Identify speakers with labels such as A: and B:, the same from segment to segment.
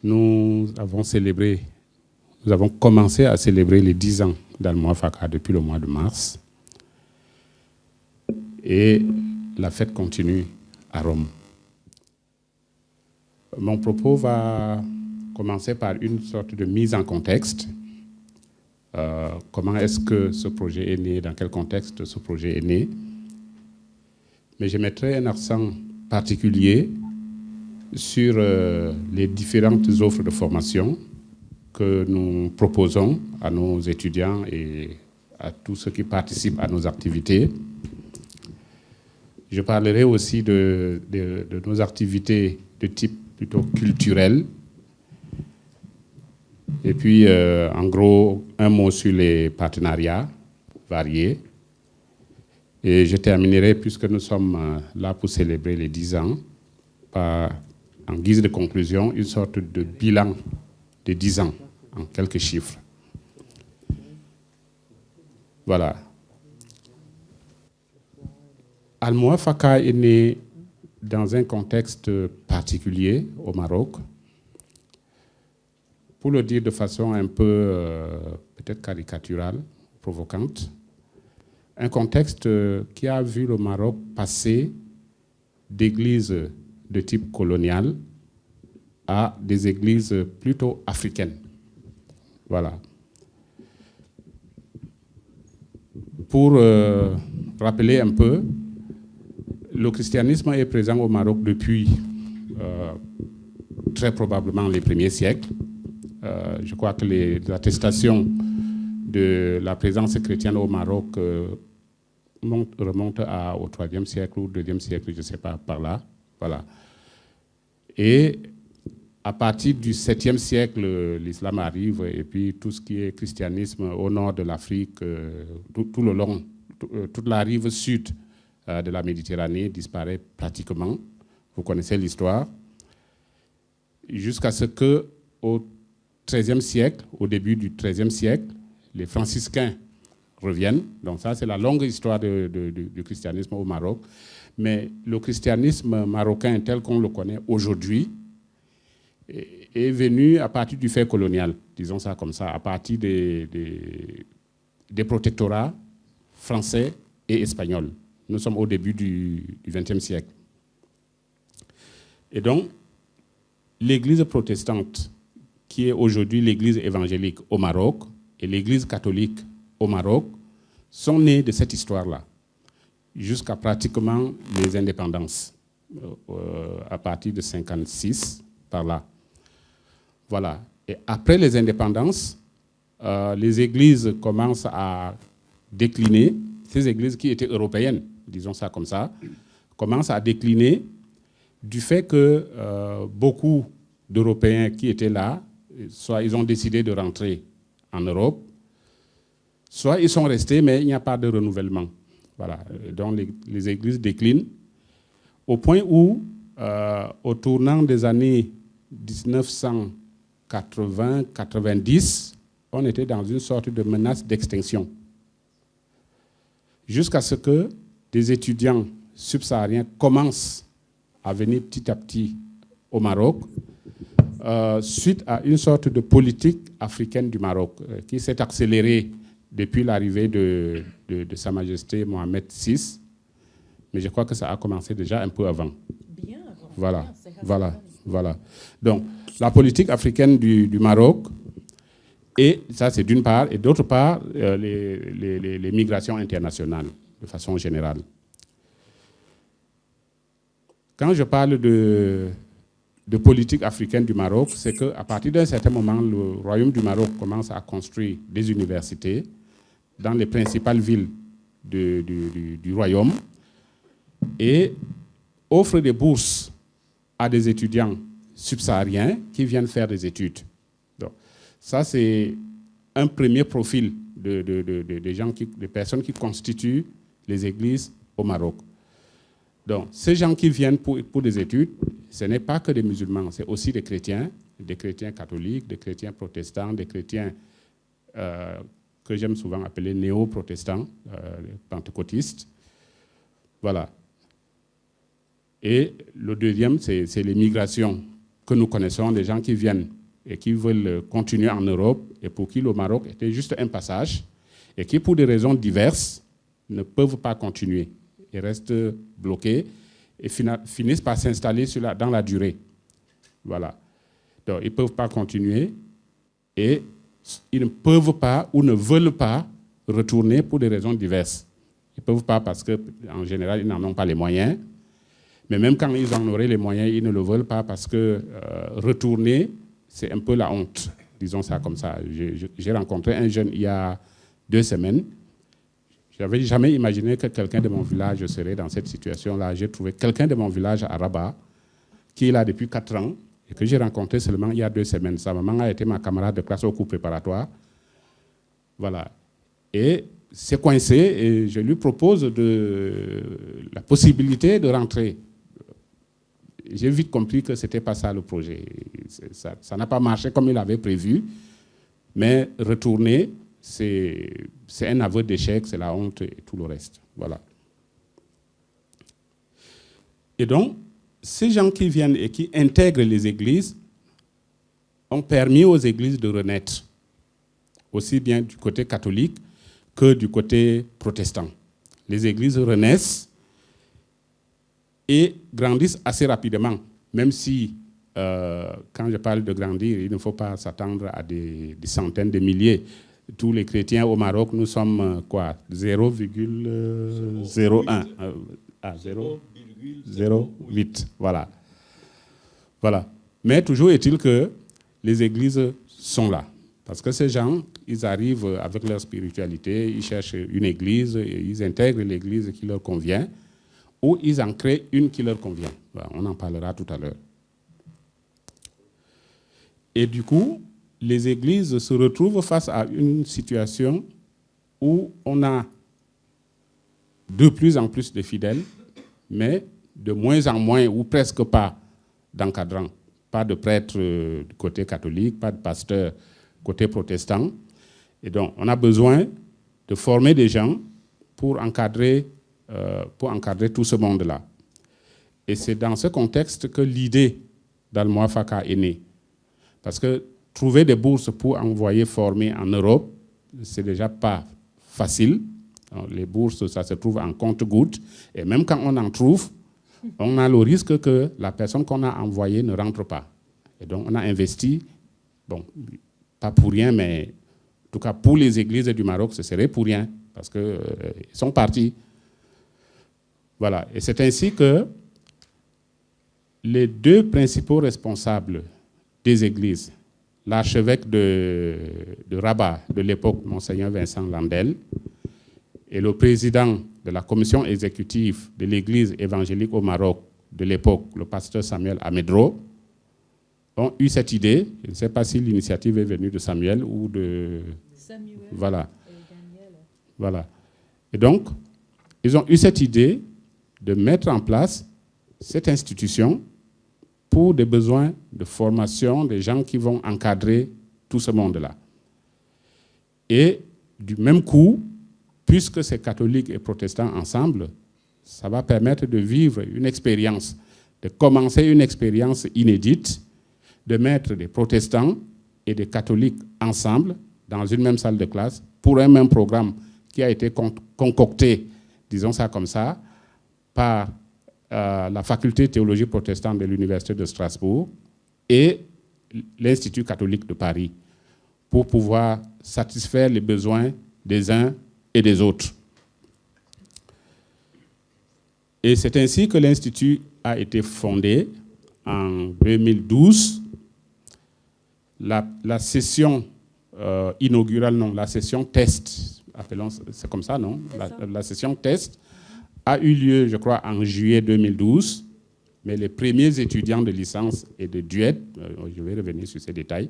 A: nous avons commencé à célébrer les 10 ans d'Al-Mouafaka depuis le mois de mars. Et la fête continue à Rome. Mon propos va commencer par une sorte de mise en contexte. Comment est-ce que ce projet est né, dans quel contexte ce projet est né. Mais je mettrai un accent particulier sur les différentes offres de formation que nous proposons à nos étudiants et à tous ceux qui participent à nos activités. Je parlerai aussi de nos activités de type plutôt culturel. Et puis, en gros, un mot sur les partenariats variés. Et je terminerai, puisque nous sommes là pour célébrer les 10 ans, par, en guise de conclusion, une sorte de bilan de 10 ans, en quelques chiffres. Voilà. Al-Mouafaka est né dans un contexte particulier au Maroc. Pour le dire de façon un peu peut-être caricaturale, provocante, un contexte qui a vu le Maroc passer d'églises de type colonial à des églises plutôt africaines. Voilà. Pour rappeler un peu, le christianisme est présent au Maroc depuis très probablement les premiers siècles. Je crois que les attestations de la présence chrétienne au Maroc remontent au IIIe siècle ou IIe siècle, je ne sais pas, par là. Voilà. Et à partir du 7e siècle, l'islam arrive et puis tout ce qui est christianisme au nord de l'Afrique, tout le long, toute la rive sud de la Méditerranée disparaît pratiquement. Vous connaissez l'histoire. Jusqu'à ce qu'au XIIIe siècle, au début du XIIIe siècle, les franciscains reviennent. Donc ça, c'est la longue histoire du christianisme au Maroc. Mais le christianisme marocain tel qu'on le connaît aujourd'hui est venu à partir du fait colonial, disons ça comme ça, à partir des protectorats français et espagnols. Nous sommes au début du XXe siècle. Et donc, l'Église protestante, qui est aujourd'hui l'Église évangélique au Maroc, et l'Église catholique au Maroc, sont nées de cette histoire-là, jusqu'à pratiquement les indépendances, à partir de 1956, par là. Voilà. Et après les indépendances, les églises commencent à décliner, ces églises qui étaient européennes, disons ça comme ça, commencent à décliner du fait que beaucoup d'Européens qui étaient là, soit ils ont décidé de rentrer en Europe, soit ils sont restés, mais il n'y a pas de renouvellement. Voilà. Donc les églises déclinent au point où, au tournant des années 1980-90, on était dans une sorte de menace d'extinction. Jusqu'à ce que des étudiants subsahariens commencent à venir petit à petit au Maroc, suite à une sorte de politique africaine du Maroc qui s'est accélérée depuis l'arrivée de Sa Majesté Mohamed VI, mais je crois que ça a commencé déjà un peu avant.
B: Bien avant.
A: Voilà,
B: Bien,
A: voilà. Donc, la politique africaine du Maroc, et ça c'est d'une part, et d'autre part, les migrations internationales, de façon générale. Quand je parle de politique africaine du Maroc, c'est qu'à partir d'un certain moment, le Royaume du Maroc commence à construire des universités dans les principales villes du Royaume et offre des bourses à des étudiants subsahariens qui viennent faire des études. Donc, ça, c'est un premier profil des personnes qui constituent les églises au Maroc. Donc, ces gens qui viennent pour des études, ce n'est pas que des musulmans, c'est aussi des chrétiens catholiques, des chrétiens protestants, des chrétiens que j'aime souvent appeler néo-protestants, pentecôtistes. Voilà. Et le deuxième, c'est les migrations que nous connaissons, des gens qui viennent et qui veulent continuer en Europe et pour qui le Maroc était juste un passage et qui, pour des raisons diverses, ne peuvent pas continuer et restent bloqués et finissent par s'installer dans la durée. Voilà. Donc, ils ne peuvent pas continuer et ils ne peuvent pas ou ne veulent pas retourner pour des raisons diverses. Ils ne peuvent pas parce qu'en général, ils n'en ont pas les moyens. Mais même quand ils en auraient les moyens, ils ne le veulent pas parce que retourner, c'est un peu la honte, disons ça comme ça. J'ai rencontré un jeune il y a 2 semaines. Je n'avais jamais imaginé que quelqu'un de mon village serait dans cette situation-là. J'ai trouvé quelqu'un de mon village à Rabat qui est là depuis 4 ans et que j'ai rencontré seulement il y a 2 semaines. Sa maman a été ma camarade de classe au cours préparatoire. Voilà. Et c'est coincé et je lui propose la possibilité de rentrer. J'ai vite compris que ce n'était pas ça le projet. Ça n'a pas marché comme il avait prévu, mais retourner, c'est un aveu d'échec, c'est la honte et tout le reste. Voilà. Et donc, ces gens qui viennent et qui intègrent les églises ont permis aux églises de renaître, aussi bien du côté catholique que du côté protestant. Les églises renaissent et grandissent assez rapidement, même si, quand je parle de grandir, il ne faut pas s'attendre à des centaines de milliers. Tous les chrétiens au Maroc, nous sommes quoi, 0,01, 0,08, voilà. Mais toujours est-il que les églises sont là. Parce que ces gens, ils arrivent avec leur spiritualité, ils cherchent une église, et ils intègrent l'église qui leur convient, ou ils en créent une qui leur convient. On en parlera tout à l'heure. Et du coup, les églises se retrouvent face à une situation où on a de plus en plus de fidèles, mais de moins en moins, ou presque pas, d'encadrants. Pas de prêtres du côté catholique, pas de pasteurs côté protestant. Et donc, on a besoin de former des gens pour encadrer tout ce monde-là. Et c'est dans ce contexte que l'idée d'Al-Mouafaka est née. Parce que trouver des bourses pour envoyer former en Europe, c'est déjà pas facile. Alors, les bourses, ça se trouve en compte-gouttes. Et même quand on en trouve, on a le risque que la personne qu'on a envoyée ne rentre pas. Et donc, on a investi, bon, pas pour rien, mais en tout cas pour les églises du Maroc, ce serait pour rien, parce qu'ils sont partis. Voilà. Et c'est ainsi que les 2 principaux responsables des églises, l'archevêque de Rabat de l'époque, Monseigneur Vincent Landel, et le président de la commission exécutive de l'église évangélique au Maroc de l'époque, le pasteur Samuel Amedro, ont eu cette idée. Je ne sais pas si l'initiative est venue de Samuel ou de Samuel. Voilà. Voilà. Et donc, ils ont eu cette idée de mettre en place cette institution pour des besoins de formation des gens qui vont encadrer tout ce monde-là. Et du même coup, puisque c'est catholiques et protestants ensemble, ça va permettre de vivre une expérience, de commencer une expérience inédite, de mettre des protestants et des catholiques ensemble dans une même salle de classe pour un même programme qui a été concocté, disons ça comme ça, par la faculté de théologie protestante de l'Université de Strasbourg et l'Institut catholique de Paris pour pouvoir satisfaire les besoins des uns et des autres. Et c'est ainsi que l'Institut a été fondé en 2012. La session inaugurale, non, la session test, appelons, c'est comme ça, non? La session test a eu lieu, je crois, en juillet 2012, mais les premiers étudiants de licence et de DUET, je vais revenir sur ces détails,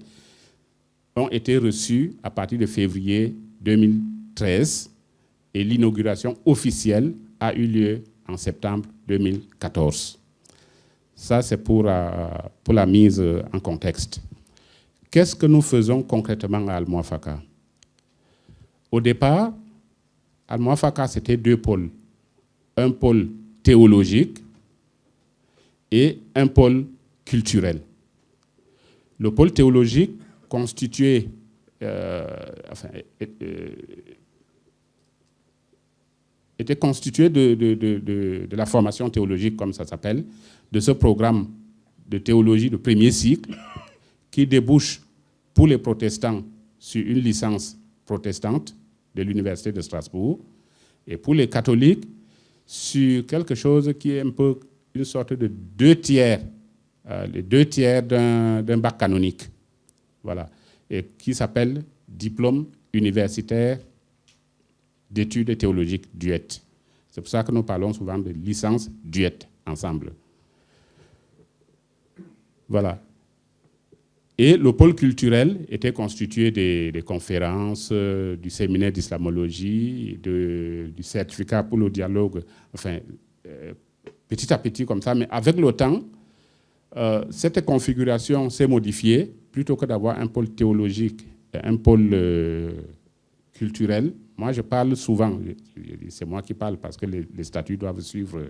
A: ont été reçus à partir de février 2013 et l'inauguration officielle a eu lieu en septembre 2014. Ça, c'est pour la mise en contexte. Qu'est-ce que nous faisons concrètement à Al-Mouafaka? Au départ, Al-Mouafaka, c'était 2 pôles. Un pôle théologique et un pôle culturel. Le pôle théologique constitué, était constitué de la formation théologique, comme ça s'appelle, de ce programme de théologie de premier cycle qui débouche pour les protestants sur une licence protestante de l'Université de Strasbourg et pour les catholiques sur quelque chose qui est un peu une sorte de les 2/3 d'un bac canonique, voilà, et qui s'appelle diplôme universitaire d'études théologiques DUET. C'est pour ça que nous parlons souvent de licence DUET ensemble. Voilà. Et le pôle culturel était constitué des conférences, du séminaire d'islamologie, du certificat pour le dialogue, enfin, petit à petit comme ça, mais avec le temps, cette configuration s'est modifiée. Plutôt que d'avoir un pôle théologique et un pôle culturel, moi je parle souvent, c'est moi qui parle parce que les statuts doivent suivre,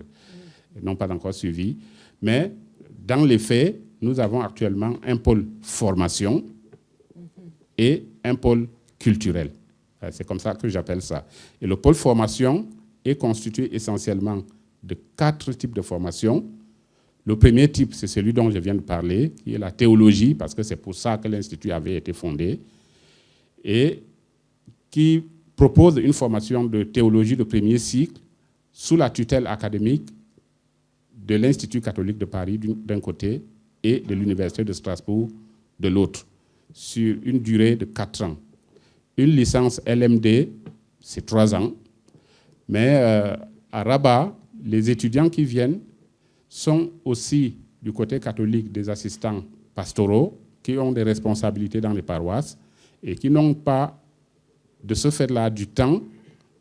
A: n'ont pas encore suivi, mais dans les faits, nous avons actuellement un pôle formation et un pôle culturel. C'est comme ça que j'appelle ça. Et le pôle formation est constitué essentiellement de 4 types de formation. Le premier type, c'est celui dont je viens de parler, qui est la théologie, parce que c'est pour ça que l'Institut avait été fondé, et qui propose une formation de théologie de premier cycle sous la tutelle académique de l'Institut catholique de Paris d'un côté et de l'Université de Strasbourg de l'autre, sur une durée de 4 ans. Une licence LMD, c'est 3 ans, mais à Rabat, les étudiants qui viennent sont aussi du côté catholique des assistants pastoraux qui ont des responsabilités dans les paroisses et qui n'ont pas de ce fait-là du temps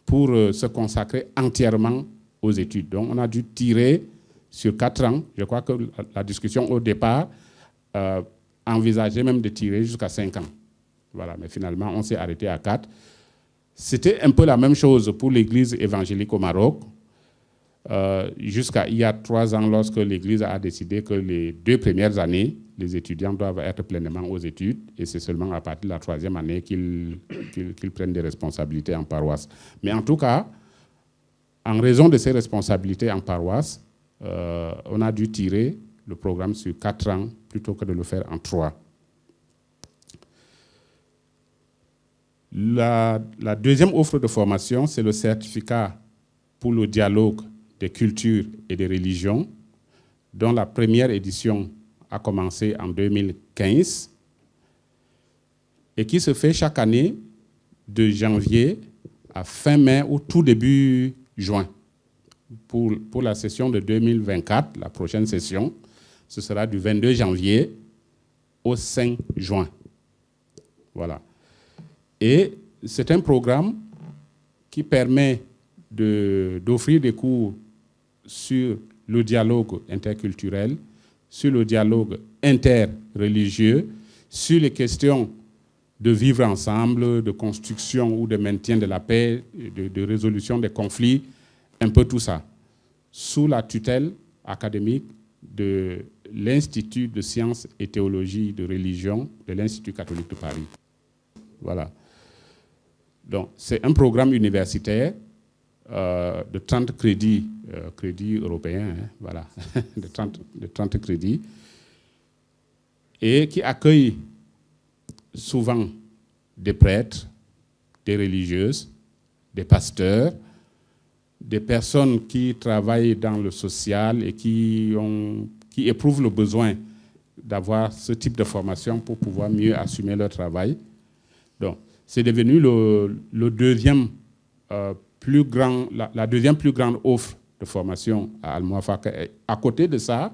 A: pour se consacrer entièrement aux études. Donc on a dû tirer sur 4 ans. Je crois que la discussion au départ envisageait même de tirer jusqu'à 5 ans. Voilà, mais finalement on s'est arrêté à 4. C'était un peu la même chose pour l'Église évangélique au Maroc. Jusqu'à il y a 3 ans, lorsque l'Église a décidé que les 2 premières années, les étudiants doivent être pleinement aux études, et c'est seulement à partir de la 3e année qu'ils prennent des responsabilités en paroisse. Mais en tout cas, en raison de ces responsabilités en paroisse, on a dû tirer le programme sur 4 ans plutôt que de le faire en 3. La deuxième offre de formation, c'est le certificat pour le dialogue des cultures et des religions, dont la première édition a commencé en 2015 et qui se fait chaque année de janvier à fin mai ou tout début juin. Pour la session de 2024, la prochaine session, ce sera du 22 janvier au 5 juin. Voilà. Et c'est un programme qui permet d'offrir des cours sur le dialogue interculturel, sur le dialogue interreligieux, sur les questions de vivre ensemble, de construction ou de maintien de la paix, de résolution des conflits, un peu tout ça, sous la tutelle académique de l'Institut de sciences et théologie de religion de l'Institut catholique de Paris. Voilà. Donc, c'est un programme universitaire de 30 crédits, crédits européens, hein, voilà, de 30 crédits, et qui accueille souvent des prêtres, des religieuses, des pasteurs, des personnes qui travaillent dans le social et qui éprouvent le besoin d'avoir ce type de formation pour pouvoir mieux assumer leur travail. Donc, c'est devenu le deuxième la deuxième plus grande offre de formation à Al-Muwafaqa. À côté de ça,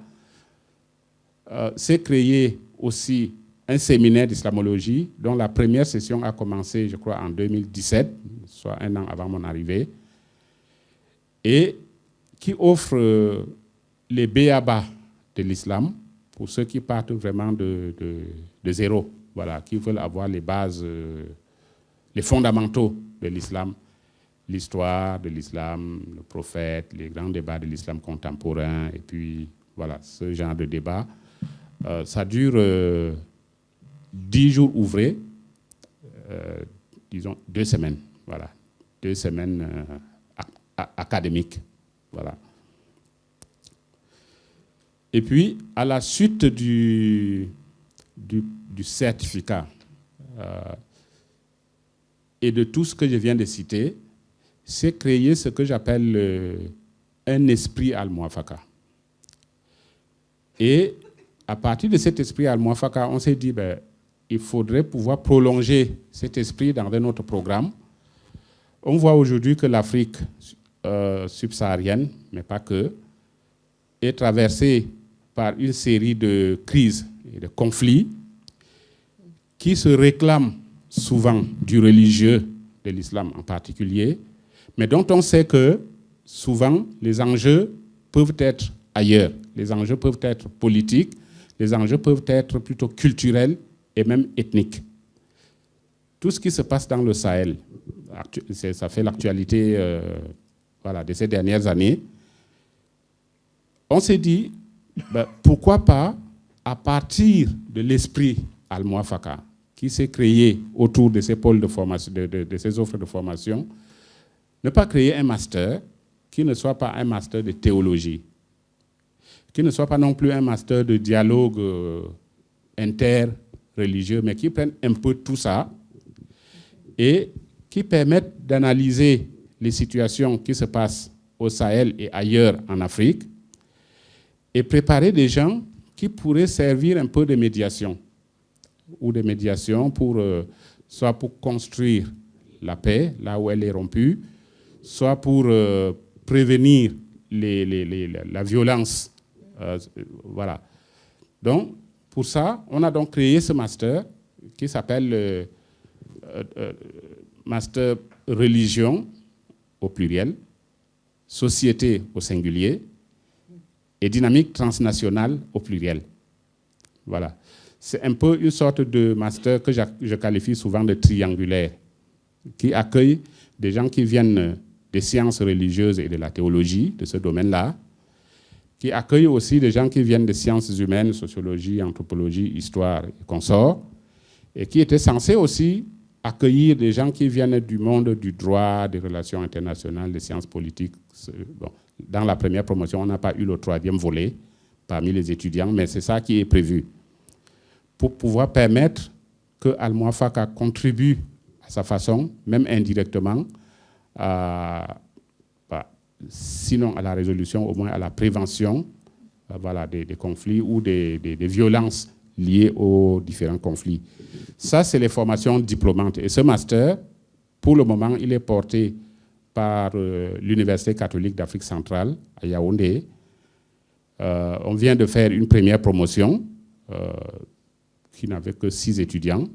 A: s'est créé aussi un séminaire d'islamologie dont la première session a commencé, je crois, en 2017, soit 1 an avant mon arrivée, et qui offre les b.a.-ba de l'islam pour ceux qui partent vraiment de zéro, voilà, qui veulent avoir les bases, les fondamentaux de l'islam, l'histoire de l'islam, le prophète, les grands débats de l'islam contemporain, et puis voilà, ce genre de débat. Ça dure 10 jours ouvrés, disons 2 semaines, voilà, 2 semaines académiques, voilà. Et puis, à la suite du certificat et de tout ce que je viens de citer, c'est créer ce que j'appelle un esprit al-Muwafaqa. Et à partir de cet esprit al-Muwafaqa, on s'est dit, il faudrait pouvoir prolonger cet esprit dans un autre programme. On voit aujourd'hui que l'Afrique subsaharienne, mais pas que, est traversée par une série de crises et de conflits qui se réclament souvent du religieux, de l'islam en particulier, mais dont on sait que souvent les enjeux peuvent être ailleurs. Les enjeux peuvent être politiques, les enjeux peuvent être plutôt culturels et même ethniques. Tout ce qui se passe dans le Sahel, ça fait l'actualité voilà, de ces dernières années. On s'est dit, pourquoi pas, à partir de l'esprit al-Muwafaqa, qui s'est créé autour de ces pôles de formation, de ces offres de formation, ne pas créer un master qui ne soit pas un master de théologie, qui ne soit pas non plus un master de dialogue interreligieux, mais qui prenne un peu tout ça et qui permette d'analyser les situations qui se passent au Sahel et ailleurs en Afrique et préparer des gens qui pourraient servir un peu de médiation ou de médiation pour, soit pour construire la paix là où elle est rompue, soit pour prévenir la violence. Voilà. Donc, pour ça, on a donc créé ce master qui s'appelle Master Religion au pluriel, Société au singulier et Dynamique transnationale au pluriel. Voilà. C'est un peu une sorte de master que je qualifie souvent de triangulaire, qui accueille des gens qui viennent des sciences religieuses et de la théologie, de ce domaine-là, qui accueille aussi des gens qui viennent des sciences humaines, sociologie, anthropologie, histoire et consorts, et qui était censé aussi accueillir des gens qui viennent du monde du droit, des relations internationales, des sciences politiques. Bon, dans la première promotion, on n'a pas eu le 3e volet parmi les étudiants, mais c'est ça qui est prévu, pour pouvoir permettre que al-Muwafaqa contribue à sa façon, même indirectement, sinon à la résolution, au moins à la prévention voilà, des conflits ou des violences liées aux différents conflits. Ça, c'est les formations diplômantes. Et ce master, pour le moment, il est porté par l'Université catholique d'Afrique centrale, à Yaoundé. On vient de faire une première promotion qui n'avait que 6 étudiants.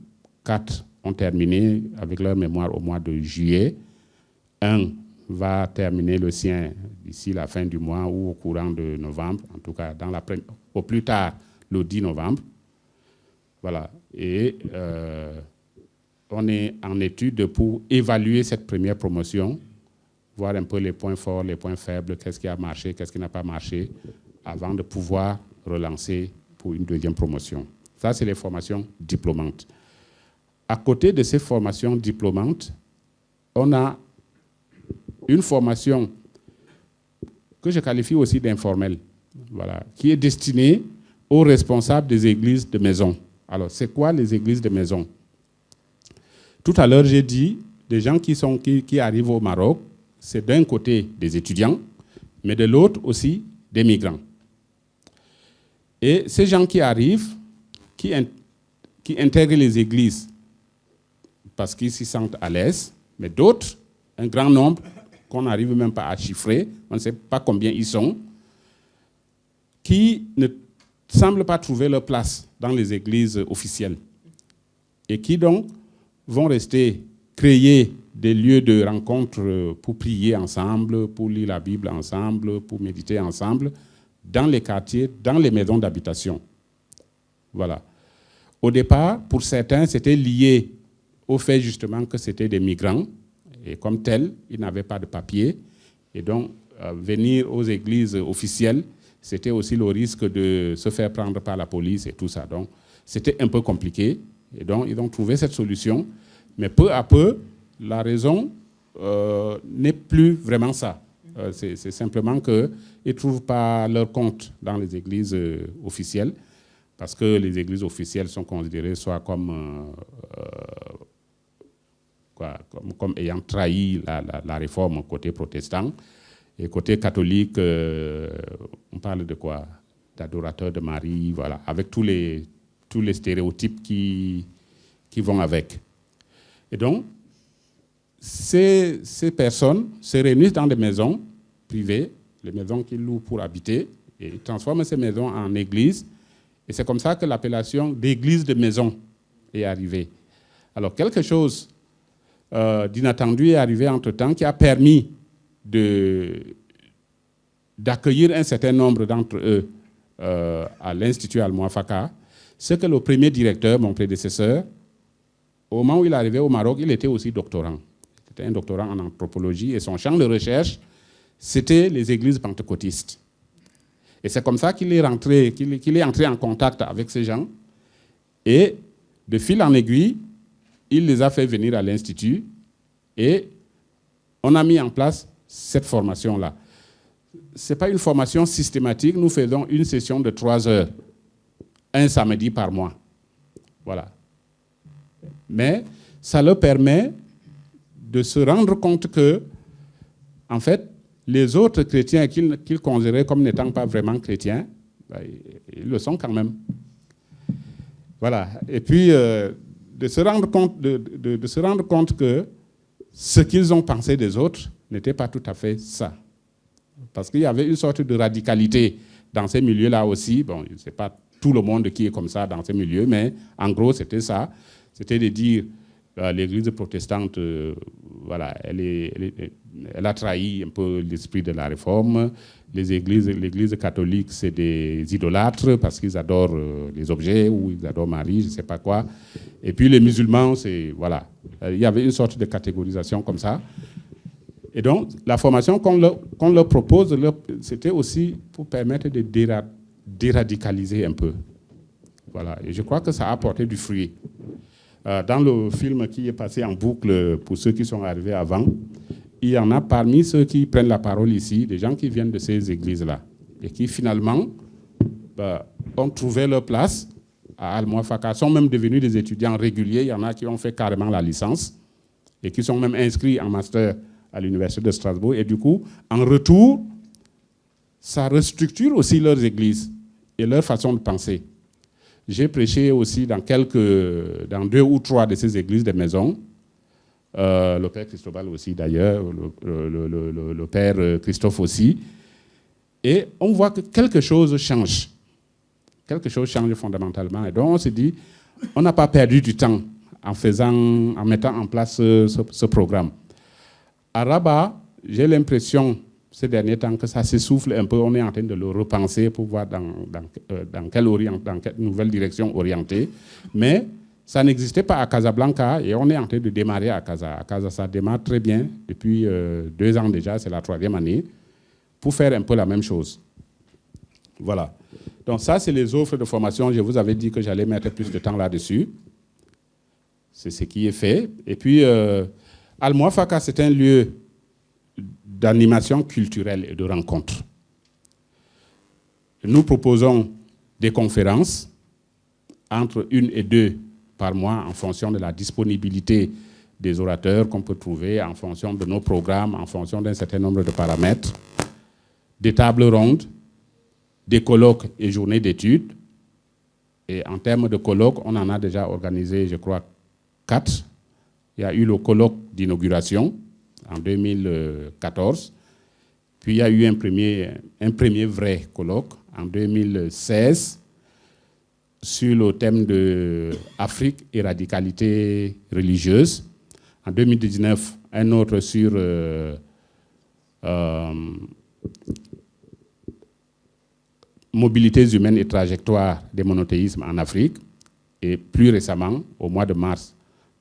A: 4 ont terminé avec leur mémoire au mois de juillet. 1 va terminer le sien d'ici la fin du mois ou au courant de novembre, en tout cas au plus tard le 10 novembre. Voilà. Et on est en étude pour évaluer cette première promotion, voir un peu les points forts, les points faibles, qu'est-ce qui a marché, qu'est-ce qui n'a pas marché, avant de pouvoir relancer pour une 2e promotion. Ça, c'est les formations diplômantes. À côté de ces formations diplômantes, on a une formation que je qualifie aussi d'informelle, voilà, qui est destinée aux responsables des églises de maison. Alors, c'est quoi les églises de maison? Tout à l'heure, j'ai dit, des gens qui arrivent au Maroc, c'est d'un côté des étudiants, mais de l'autre aussi des migrants. Et ces gens qui arrivent, qui intègrent les églises parce qu'ils s'y sentent à l'aise, mais d'autres, un grand nombre, qu'on n'arrive même pas à chiffrer, on ne sait pas combien ils sont, qui ne semblent pas trouver leur place dans les églises officielles et qui donc vont rester créer des lieux de rencontre pour prier ensemble, pour lire la Bible ensemble, pour méditer ensemble, dans les quartiers, dans les maisons d'habitation. Voilà. Au départ, pour certains, c'était lié au fait justement que c'était des migrants, et comme tels, ils n'avaient pas de papier, et donc venir aux églises officielles, c'était aussi le risque de se faire prendre par la police et tout ça. Donc, c'était un peu compliqué, Et donc, ils ont trouvé cette solution. Mais peu à peu, la raison n'est plus vraiment ça. C'est simplement qu'ils ne trouvent pas leur compte dans les églises officielles, parce que les églises officielles sont considérées soit comme ayant trahi la réforme côté protestant, et côté catholique, on parle de quoi? D'adorateurs de Marie, voilà, avec tous les stéréotypes qui vont avec. Et donc, ces personnes se réunissent dans des maisons privées, les maisons qu'ils louent pour habiter, et ils transforment ces maisons en églises. Et c'est comme ça que l'appellation d'église de maison est arrivée. Alors, quelque chose d'inattendu est arrivé entre-temps qui a permis d'accueillir un certain nombre d'entre eux à l'Institut Al-Muwafaqa. C'est que le premier directeur, mon prédécesseur, au moment où il est arrivé au Maroc, il était aussi doctorant. C'était un doctorant en anthropologie et son champ de recherche, c'était les églises pentecôtistes. Et c'est comme ça qu'il est entré en contact avec ces gens. Et de fil en aiguille, il les a fait venir à l'Institut et on a mis en place cette formation-là. Ce n'est pas une formation systématique, nous faisons une session de 3 heures, un samedi par mois. Voilà. Mais ça leur permet de se rendre compte que, en fait, les autres chrétiens qu'ils considéraient comme n'étant pas vraiment chrétiens, ils le sont quand même. Voilà. Et puis, de se rendre compte que ce qu'ils ont pensé des autres n'était pas tout à fait ça. Parce qu'il y avait une sorte de radicalité dans ces milieux-là aussi. Bon, ce n'est pas tout le monde qui est comme ça dans ces milieux, mais en gros, c'était ça. C'était de dire l'Église protestante, voilà, elle a trahi un peu l'esprit de la réforme. L'Église catholique, c'est des idolâtres parce qu'ils adorent les objets ou ils adorent Marie, je ne sais pas quoi. Et puis les musulmans, c'est, voilà. Il y avait une sorte de catégorisation comme ça. Et donc, la formation qu'on leur propose, c'était aussi pour permettre de déradicaliser un peu. Voilà. Et je crois que ça a apporté du fruit. Dans le film qui est passé en boucle, pour ceux qui sont arrivés avant, il y en a parmi ceux qui prennent la parole ici, des gens qui viennent de ces églises-là, et qui finalement ont trouvé leur place à Al-Muwafaqa, sont même devenus des étudiants réguliers. Il y en a qui ont fait carrément la licence, et qui sont même inscrits en master à l'Université de Strasbourg. Et du coup, en retour, ça restructure aussi leurs églises et leur façon de penser. J'ai prêché aussi dans 2 ou 3 de ces églises de maison. Le père Cristobal aussi d'ailleurs, le père Christophe aussi. Et on voit que quelque chose change. Quelque chose change fondamentalement. Et donc on s'est dit, on n'a pas perdu du temps en mettant en place ce programme. À Rabat, j'ai l'impression ces derniers temps que ça s'essouffle un peu. On est en train de le repenser pour voir dans quelle nouvelle direction orienter. Mais ça n'existait pas à Casablanca et on est en train de démarrer à Casa. À Casa, ça démarre très bien. Depuis 2 ans déjà, c'est la 3e année, pour faire un peu la même chose. Voilà. Donc ça, c'est les offres de formation. Je vous avais dit que j'allais mettre plus de temps là-dessus. C'est ce qui est fait. Et puis, Al-Muwafaqa, c'est un lieu d'animation culturelle et de rencontre. Nous proposons des conférences entre 1 et 2 par mois en fonction de la disponibilité des orateurs qu'on peut trouver, en fonction de nos programmes, en fonction d'un certain nombre de paramètres, des tables rondes, des colloques et journées d'études. Et en termes de colloques, on en a déjà organisé, je crois, 4. Il y a eu le colloque d'inauguration en 2014. Puis il y a eu un premier vrai colloque en 2016 sur le thème de Afrique et radicalité religieuse. En 2019, un autre sur mobilités humaines et trajectoires des monothéismes en Afrique. Et plus récemment, au mois de mars,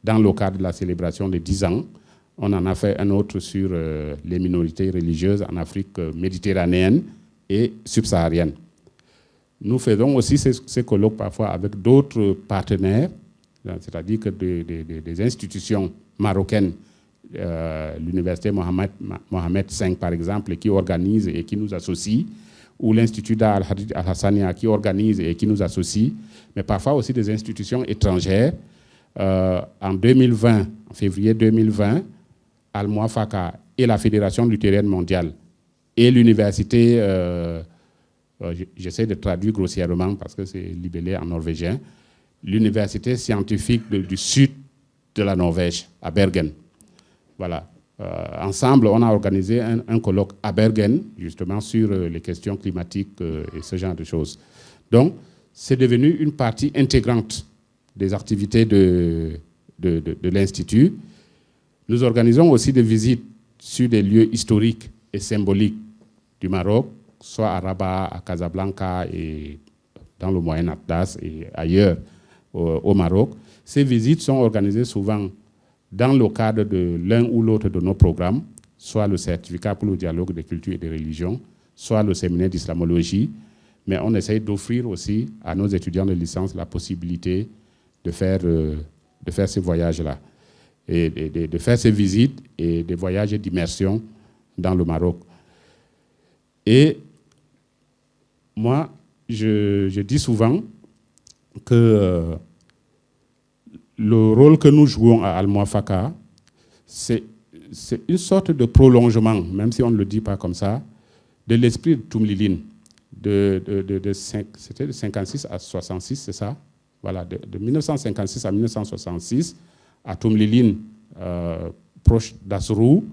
A: dans le cadre de la célébration des 10 ans, on en a fait un autre sur les minorités religieuses en Afrique méditerranéenne et subsaharienne. Nous faisons aussi ces colloques parfois avec d'autres partenaires c'est-à-dire que des institutions marocaines, l'université Mohamed V par exemple, qui organise et qui nous associe, ou l'Institut Al-Hadid Al-Hassania qui organise et qui nous associe, mais parfois aussi des institutions étrangères. En 2020, en février 2020, Al-Muwafaqa et la Fédération luthérienne mondiale et l'université, j'essaie de traduire grossièrement parce que c'est libellé en norvégien, l'université scientifique du sud de la Norvège, à Bergen. Voilà. Ensemble, on a organisé un colloque à Bergen, justement sur les questions climatiques et ce genre de choses. Donc, c'est devenu une partie intégrante des activités de l'Institut. Nous organisons aussi des visites sur des lieux historiques et symboliques du Maroc, soit à Rabat, à Casablanca et dans le Moyen Atlas et ailleurs au Maroc. Ces visites sont organisées souvent dans le cadre de l'un ou l'autre de nos programmes, soit le certificat pour le dialogue des cultures et des religions, soit le séminaire d'islamologie, mais on essaye d'offrir aussi à nos étudiants de licence la possibilité de faire ces voyages-là, et de faire ces visites et des voyages d'immersion dans le Maroc. Et moi, je dis souvent que le rôle que nous jouons à Al-Muwafaqa, c'est une sorte de prolongement, même si on ne le dit pas comme ça, de l'esprit de Toumliline. C'était de 56 à 66, c'est ça? Voilà, de 1956 à 1966, à Toumliline, proche d'Asrou,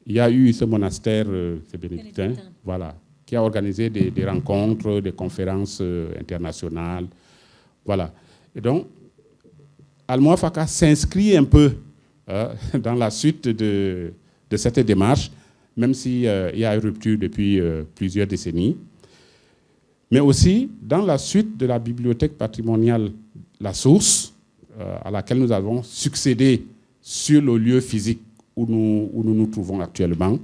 A: il y a eu ce monastère, c'est bénédictin, voilà, qui a organisé des rencontres, des conférences internationales. Voilà. Et donc, Al-Muwafaqa s'inscrit un peu dans la suite de cette démarche, même s'il y a eu rupture depuis plusieurs décennies. Mais aussi dans la suite de la bibliothèque patrimoniale La Source, à laquelle nous avons succédé sur le lieu physique où nous nous trouvons actuellement,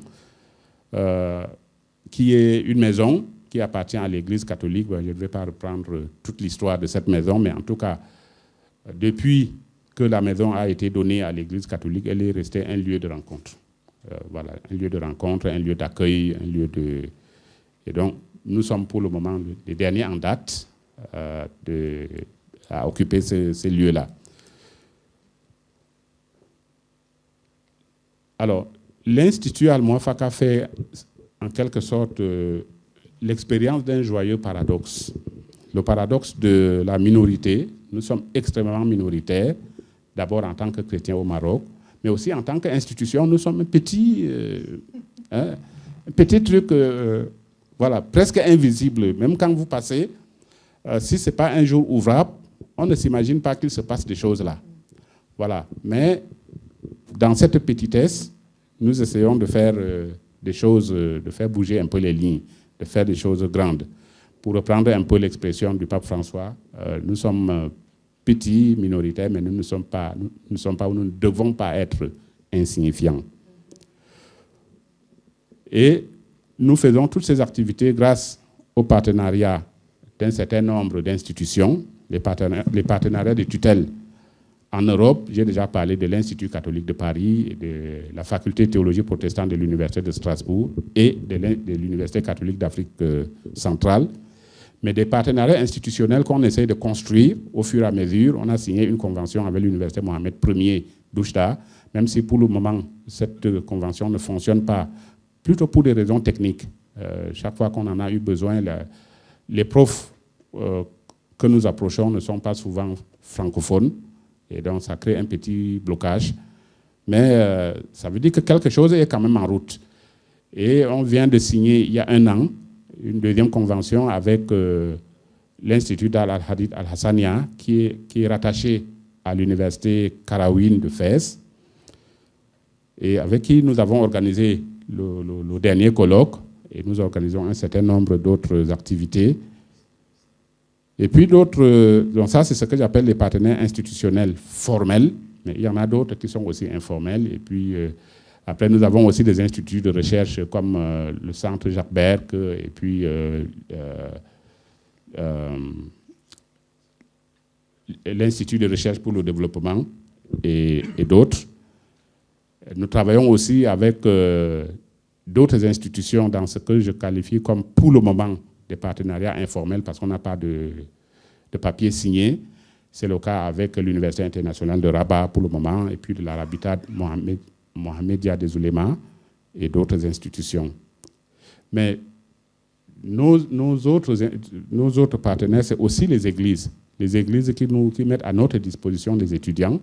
A: qui est une maison qui appartient à l'Église catholique. Je ne vais pas reprendre toute l'histoire de cette maison, mais en tout cas, depuis que la maison a été donnée à l'Église catholique, elle est restée un lieu de rencontre. Voilà, un lieu de rencontre, un lieu d'accueil, un lieu de... Et donc, nous sommes pour le moment les derniers en date à occuper ces lieux-là. Alors, l'Institut Al-Muwafaqa fait en quelque sorte l'expérience d'un joyeux paradoxe. Le paradoxe de la minorité. Nous sommes extrêmement minoritaires, d'abord en tant que chrétiens au Maroc, mais aussi en tant qu'institution, nous sommes un petit truc, voilà, presque invisible. Même quand vous passez, si ce n'est pas un jour ouvrable, on ne s'imagine pas qu'il se passe des choses là. Voilà. Mais dans cette petitesse, nous essayons de faire des choses, de faire bouger un peu les lignes, de faire des choses grandes. Pour reprendre un peu l'expression du pape François, nous sommes petits, minoritaires, mais nous ne sommes pas, ou nous ne devons pas être insignifiants. Et nous faisons toutes ces activités grâce au partenariat d'un certain nombre d'institutions, les partenariats de tutelle. En Europe, j'ai déjà parlé de l'Institut catholique de Paris, et de la faculté de théologie protestante de l'Université de Strasbourg et de l'Université catholique d'Afrique centrale. Mais des partenariats institutionnels qu'on essaie de construire au fur et à mesure. On a signé une convention avec l'Université Mohamed Ier d'Oujda, même si pour le moment, cette convention ne fonctionne pas, plutôt pour des raisons techniques. Chaque fois qu'on en a eu besoin, les profs que nous approchons ne sont pas souvent francophones, et donc ça crée un petit blocage. Mais ça veut dire que quelque chose est quand même en route. Et on vient de signer, il y a 1 an, une deuxième convention avec l'Institut Al-Hadid Al-Hassania, qui est rattaché à l'Université Karawine de Fès, et avec qui nous avons organisé le dernier colloque, et nous organisons un certain nombre d'autres activités. Et puis d'autres, donc ça c'est ce que j'appelle les partenaires institutionnels formels, mais il y en a d'autres qui sont aussi informels. Et puis après nous avons aussi des instituts de recherche comme le Centre Jacques Berck, et puis l'Institut de recherche pour le développement et d'autres. Nous travaillons aussi avec d'autres institutions dans ce que je qualifie comme, pour le moment, des partenariats informels parce qu'on n'a pas de papier signé. C'est le cas avec l'Université internationale de Rabat pour le moment et puis de l'Arabita Mohamedia des Oulémas et d'autres institutions. Mais nos autres partenaires, c'est aussi les églises. Les églises qui mettent à notre disposition des étudiants,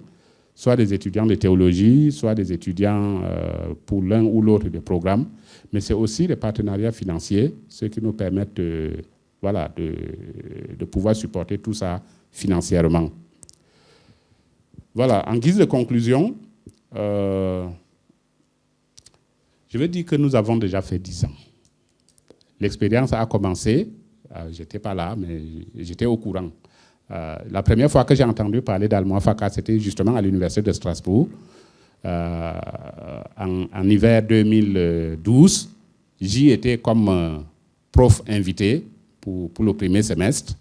A: soit des étudiants de théologie, soit des étudiants pour l'un ou l'autre des programmes. Mais c'est aussi les partenariats financiers, ceux qui nous permettent de pouvoir supporter tout ça financièrement. Voilà, en guise de conclusion, je veux dire que nous avons déjà fait 10 ans. L'expérience a commencé, je n'étais pas là, mais j'étais au courant. La première fois que j'ai entendu parler d'Al-Mouafaka, c'était justement à l'Université de Strasbourg, en hiver 2012. J'y étais comme prof invité pour le premier semestre.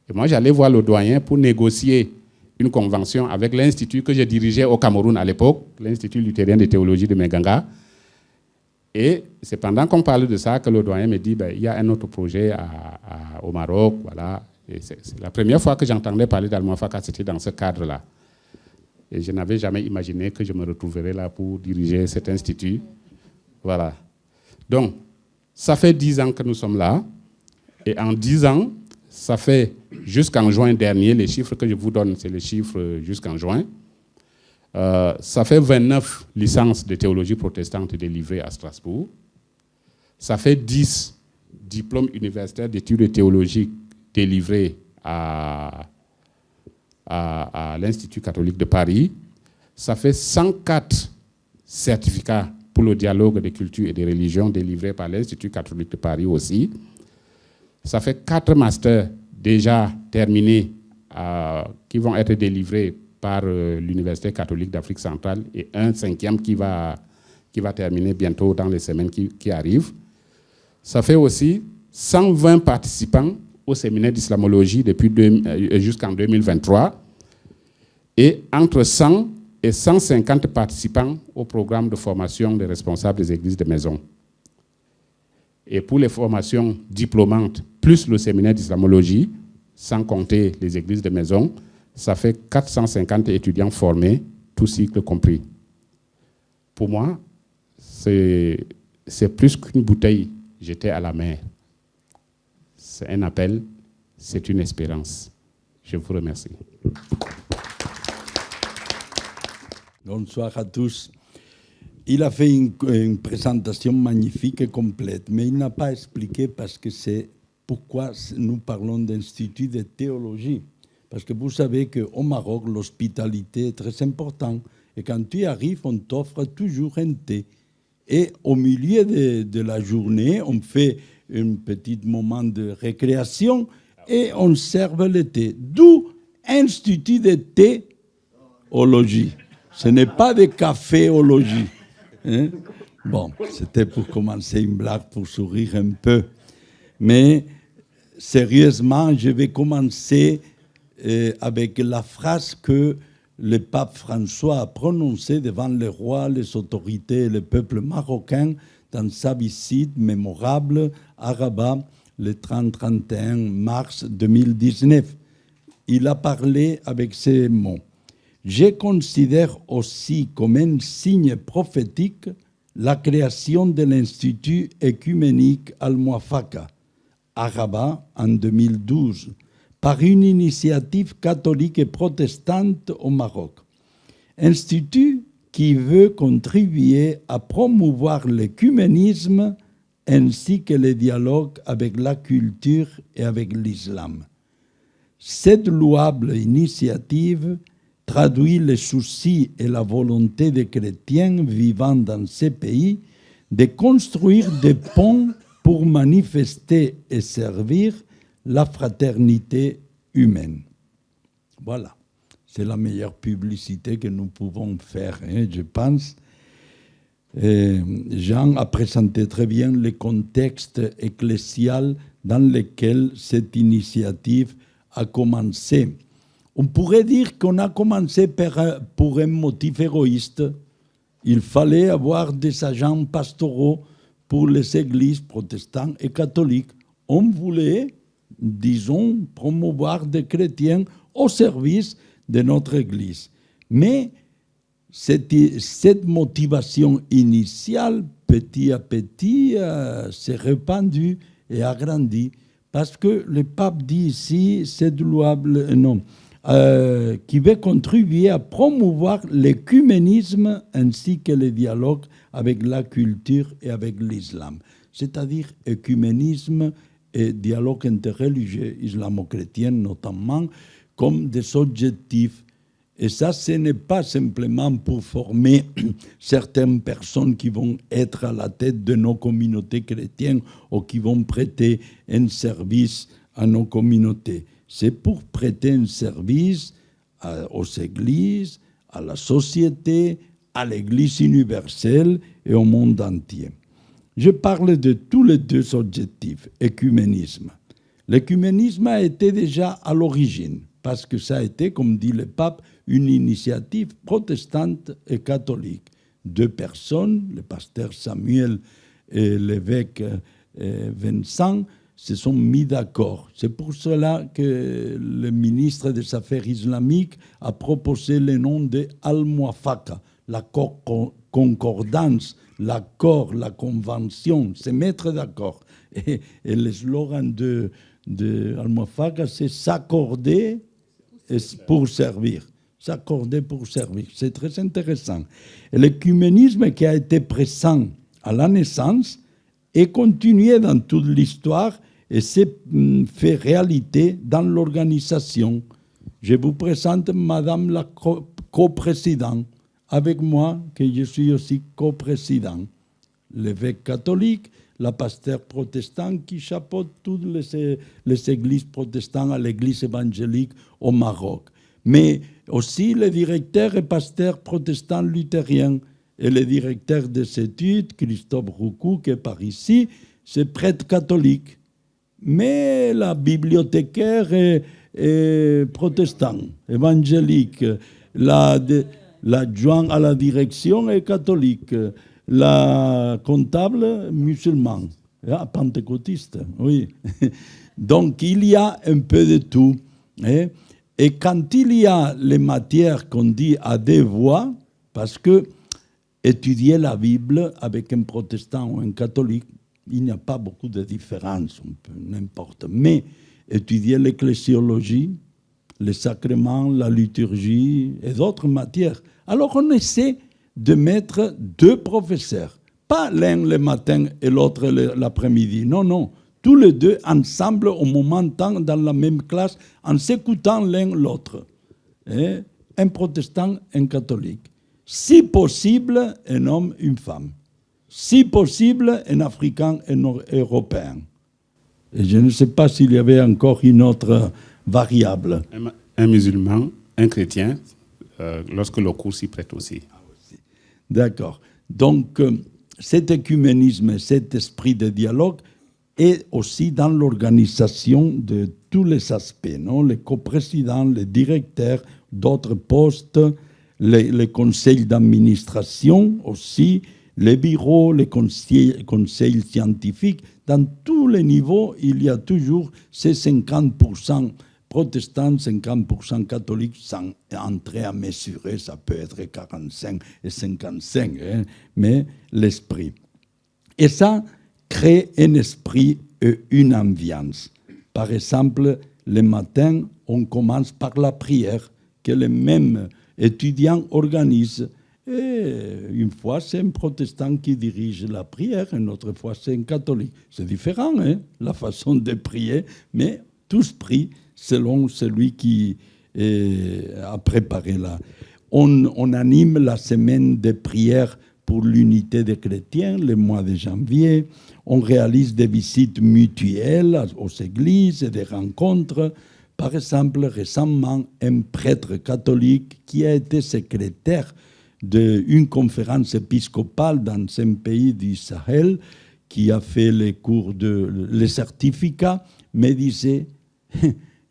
A: Et moi, j'allais voir le doyen pour négocier une convention avec l'institut que je dirigeais au Cameroun à l'époque, l'Institut luthérien de théologie de Meganga. Et c'est pendant qu'on parlait de ça que le doyen me dit il y a un autre projet au Maroc. Voilà. Et c'est la première fois que j'entendais parler d'Al-Mouafaka, c'était dans ce cadre-là. Et je n'avais jamais imaginé que je me retrouverais là pour diriger cet institut. Voilà. Donc, ça fait 10 ans que nous sommes là. Et en 10 ans, ça fait jusqu'en juin dernier, les chiffres que je vous donne, c'est les chiffres jusqu'en juin. Ça fait 29 licences de théologie protestante délivrées à Strasbourg. Ça fait 10 diplômes universitaires d'études théologiques délivrés à l'Institut catholique de Paris. Ça fait 104 certificats pour le dialogue des cultures et des religions délivrés par l'Institut catholique de Paris aussi. Ça fait 4 masters déjà terminés qui vont être délivrés par l'Université catholique d'Afrique centrale et un 5e qui va terminer bientôt dans les semaines qui arrivent. Ça fait aussi 120 participants au séminaire d'islamologie jusqu'en 2023 et entre 100 et 150 participants au programme de formation des responsables des églises de maison. Et pour les formations diplômantes, plus le séminaire d'islamologie, sans compter les églises de maison, ça fait 450 étudiants formés, tous cycles compris. Pour moi, c'est plus qu'une bouteille jetée à la mer. C'est un appel, c'est une espérance. Je vous remercie.
B: Bonsoir à tous. Il a fait une présentation magnifique et complète, mais il n'a pas expliqué parce que c'est pourquoi nous parlons d'institut de théologie. Parce que vous savez qu'au Maroc, l'hospitalité est très importante. Et quand tu arrives, on t'offre toujours un thé. Et au milieu de la journée, on fait un petit moment de récréation et on serve le thé. D'où institut de théologie. Ce n'est pas de caféologie. Hein? Bon, c'était pour commencer une blague, pour sourire un peu. Mais sérieusement, je vais commencer avec la phrase que le pape François a prononcée devant les rois, les autorités et le peuple marocain dans sa visite mémorable à Rabat le 30-31 mars 2019. Il a parlé avec ces mots. « Je considère aussi comme un signe prophétique la création de l'Institut œcuménique Al-Mouafaka à Rabat en 2012 par une initiative catholique et protestante au Maroc. Institut qui veut contribuer à promouvoir l'œcuménisme ainsi que le dialogue avec la culture et avec l'islam. Cette louable initiative traduit les soucis et la volonté des chrétiens vivant dans ces pays de construire des ponts pour manifester et servir la fraternité humaine. » Voilà, c'est la meilleure publicité que nous pouvons faire, hein, je pense. Jean a présenté très bien le contexte ecclésial dans lequel cette initiative a commencé. On pourrait dire qu'on a commencé pour un motif égoïste. Il fallait avoir des agents pastoraux pour les églises protestantes et catholiques. On voulait, disons, promouvoir des chrétiens au service de notre église. Mais cette motivation initiale, petit à petit, s'est répandue et agrandie. Parce que le pape dit ici, c'est louable, non, qui veut contribuer à promouvoir l'écuménisme ainsi que le dialogue avec la culture et avec l'islam. C'est-à-dire écuménisme et dialogue interreligieux islamo-chrétien notamment comme des objectifs. Et ça, ce n'est pas simplement pour former certaines personnes qui vont être à la tête de nos communautés chrétiennes ou qui vont prêter un service à nos communautés. C'est pour prêter un service aux églises, à la société, à l'Église universelle et au monde entier. Je parle de tous les deux objectifs, écuménisme. L'écuménisme a été déjà à l'origine, parce que ça a été, comme dit le pape, une initiative protestante et catholique. Deux personnes, le pasteur Samuel et l'évêque Vincent, se sont mis d'accord. C'est pour cela que le ministre des Affaires islamiques a proposé le nom de Al-Muwafaqa, la concordance, l'accord, la convention, se mettre d'accord. Et le slogan de Al-Muwafaqa, c'est s'accorder pour servir. S'accorder pour servir. C'est très intéressant. Et l'écuménisme qui a été présent à la naissance est continué dans toute l'histoire et s'est fait réalité dans l'organisation. Je vous présente Madame la coprésidente, avec moi, que je suis aussi coprésident. L'évêque catholique, la pasteur protestante qui chapeaute toutes les églises protestantes à l'église évangélique au Maroc. Mais aussi le directeur et pasteur protestant luthérien et le directeur des études, Christophe Roucou, qui est par ici, c'est prêtre catholique. Mais la bibliothécaire est protestant, évangélique. L'adjoint à la direction est catholique. La comptable, musulman. Pentecôtiste, oui. Donc, il y a un peu de tout. Et quand il y a les matières qu'on dit à deux voix, parce que étudier la Bible avec un protestant ou un catholique, il n'y a pas beaucoup de différence, n'importe. Mais étudier l'ecclésiologie, les sacrements, la liturgie et d'autres matières, alors on essaie de mettre deux professeurs. Pas l'un le matin et l'autre l'après-midi. Non, non. Tous les deux ensemble au moment temps dans la même classe en s'écoutant l'un l'autre. Un protestant, un catholique. Si possible, un homme, une femme. Si possible, un Africain, un Européen. Et je ne sais pas s'il y avait encore une autre variable.
A: Un musulman, un chrétien, lorsque le cours s'y prête aussi.
B: D'accord. Donc, cet écuménisme, cet esprit de dialogue est aussi dans l'organisation de tous les aspects, non? Les coprésidents, les directeurs, d'autres postes, les conseils d'administration aussi, les bureaux, les conseils scientifiques. Dans tous les niveaux, il y a toujours ces 50% protestants, 50% catholiques, sans entrer à mesurer, ça peut être 45 et 55, mais l'esprit. Et ça crée un esprit et une ambiance. Par exemple, le matin, on commence par la prière que les mêmes étudiants organisent. Et une fois, c'est un protestant qui dirige la prière, une autre fois, c'est un catholique. C'est différent, la façon de prier, mais tous prient selon celui qui a préparé là. On anime la semaine de prière pour l'unité des chrétiens, le mois de janvier. On réalise des visites mutuelles aux églises et des rencontres. Par exemple, récemment, un prêtre catholique qui a été secrétaire d'une conférence épiscopale dans un pays du Sahel, qui a fait les cours les certificats, me disait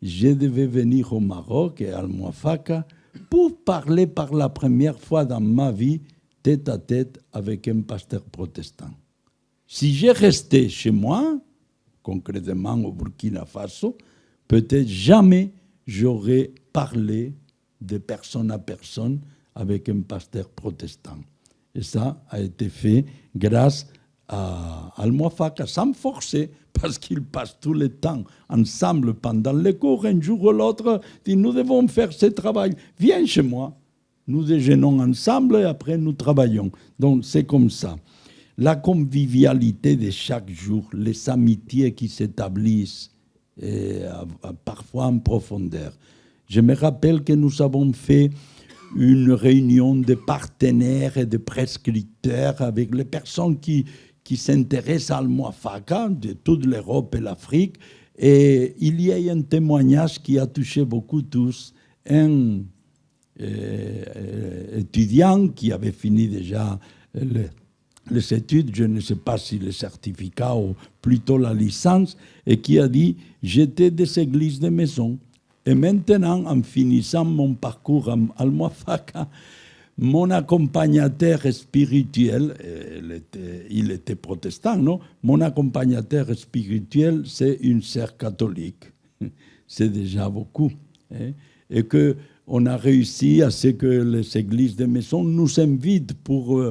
B: je devais venir au Maroc et à Al-Muwafaqa pour parler pour la première fois dans ma vie tête à tête avec un pasteur protestant. Si j'ai resté chez moi, concrètement au Burkina Faso, peut-être jamais j'aurais parlé de personne à personne avec un pasteur protestant. Et ça a été fait grâce à Al-Muwafaqa, sans me forcer, parce qu'ils passent tout le temps ensemble pendant les cours. Un jour ou l'autre, disent, nous devons faire ce travail. Viens chez moi. Nous déjeunons ensemble et après nous travaillons. Donc c'est comme ça. La convivialité de chaque jour, les amitiés qui s'établissent, parfois en profondeur. Je me rappelle que nous avons fait une réunion de partenaires et de prescripteurs avec les personnes qui s'intéressent à Al-Muwafaqa, de toute l'Europe et l'Afrique. Et il y a un témoignage qui a touché beaucoup tous. Un étudiant qui avait fini déjà les études, je ne sais pas si le certificat ou plutôt la licence, et qui a dit « J'étais des églises de maison. Et maintenant, en finissant mon parcours à Al-Muwafaqa, mon accompagnateur spirituel, il était protestant, non? Mon accompagnateur spirituel, c'est une sœur catholique. C'est déjà beaucoup. Hein? Et qu'on a réussi à ce que les églises de maison nous invitent pour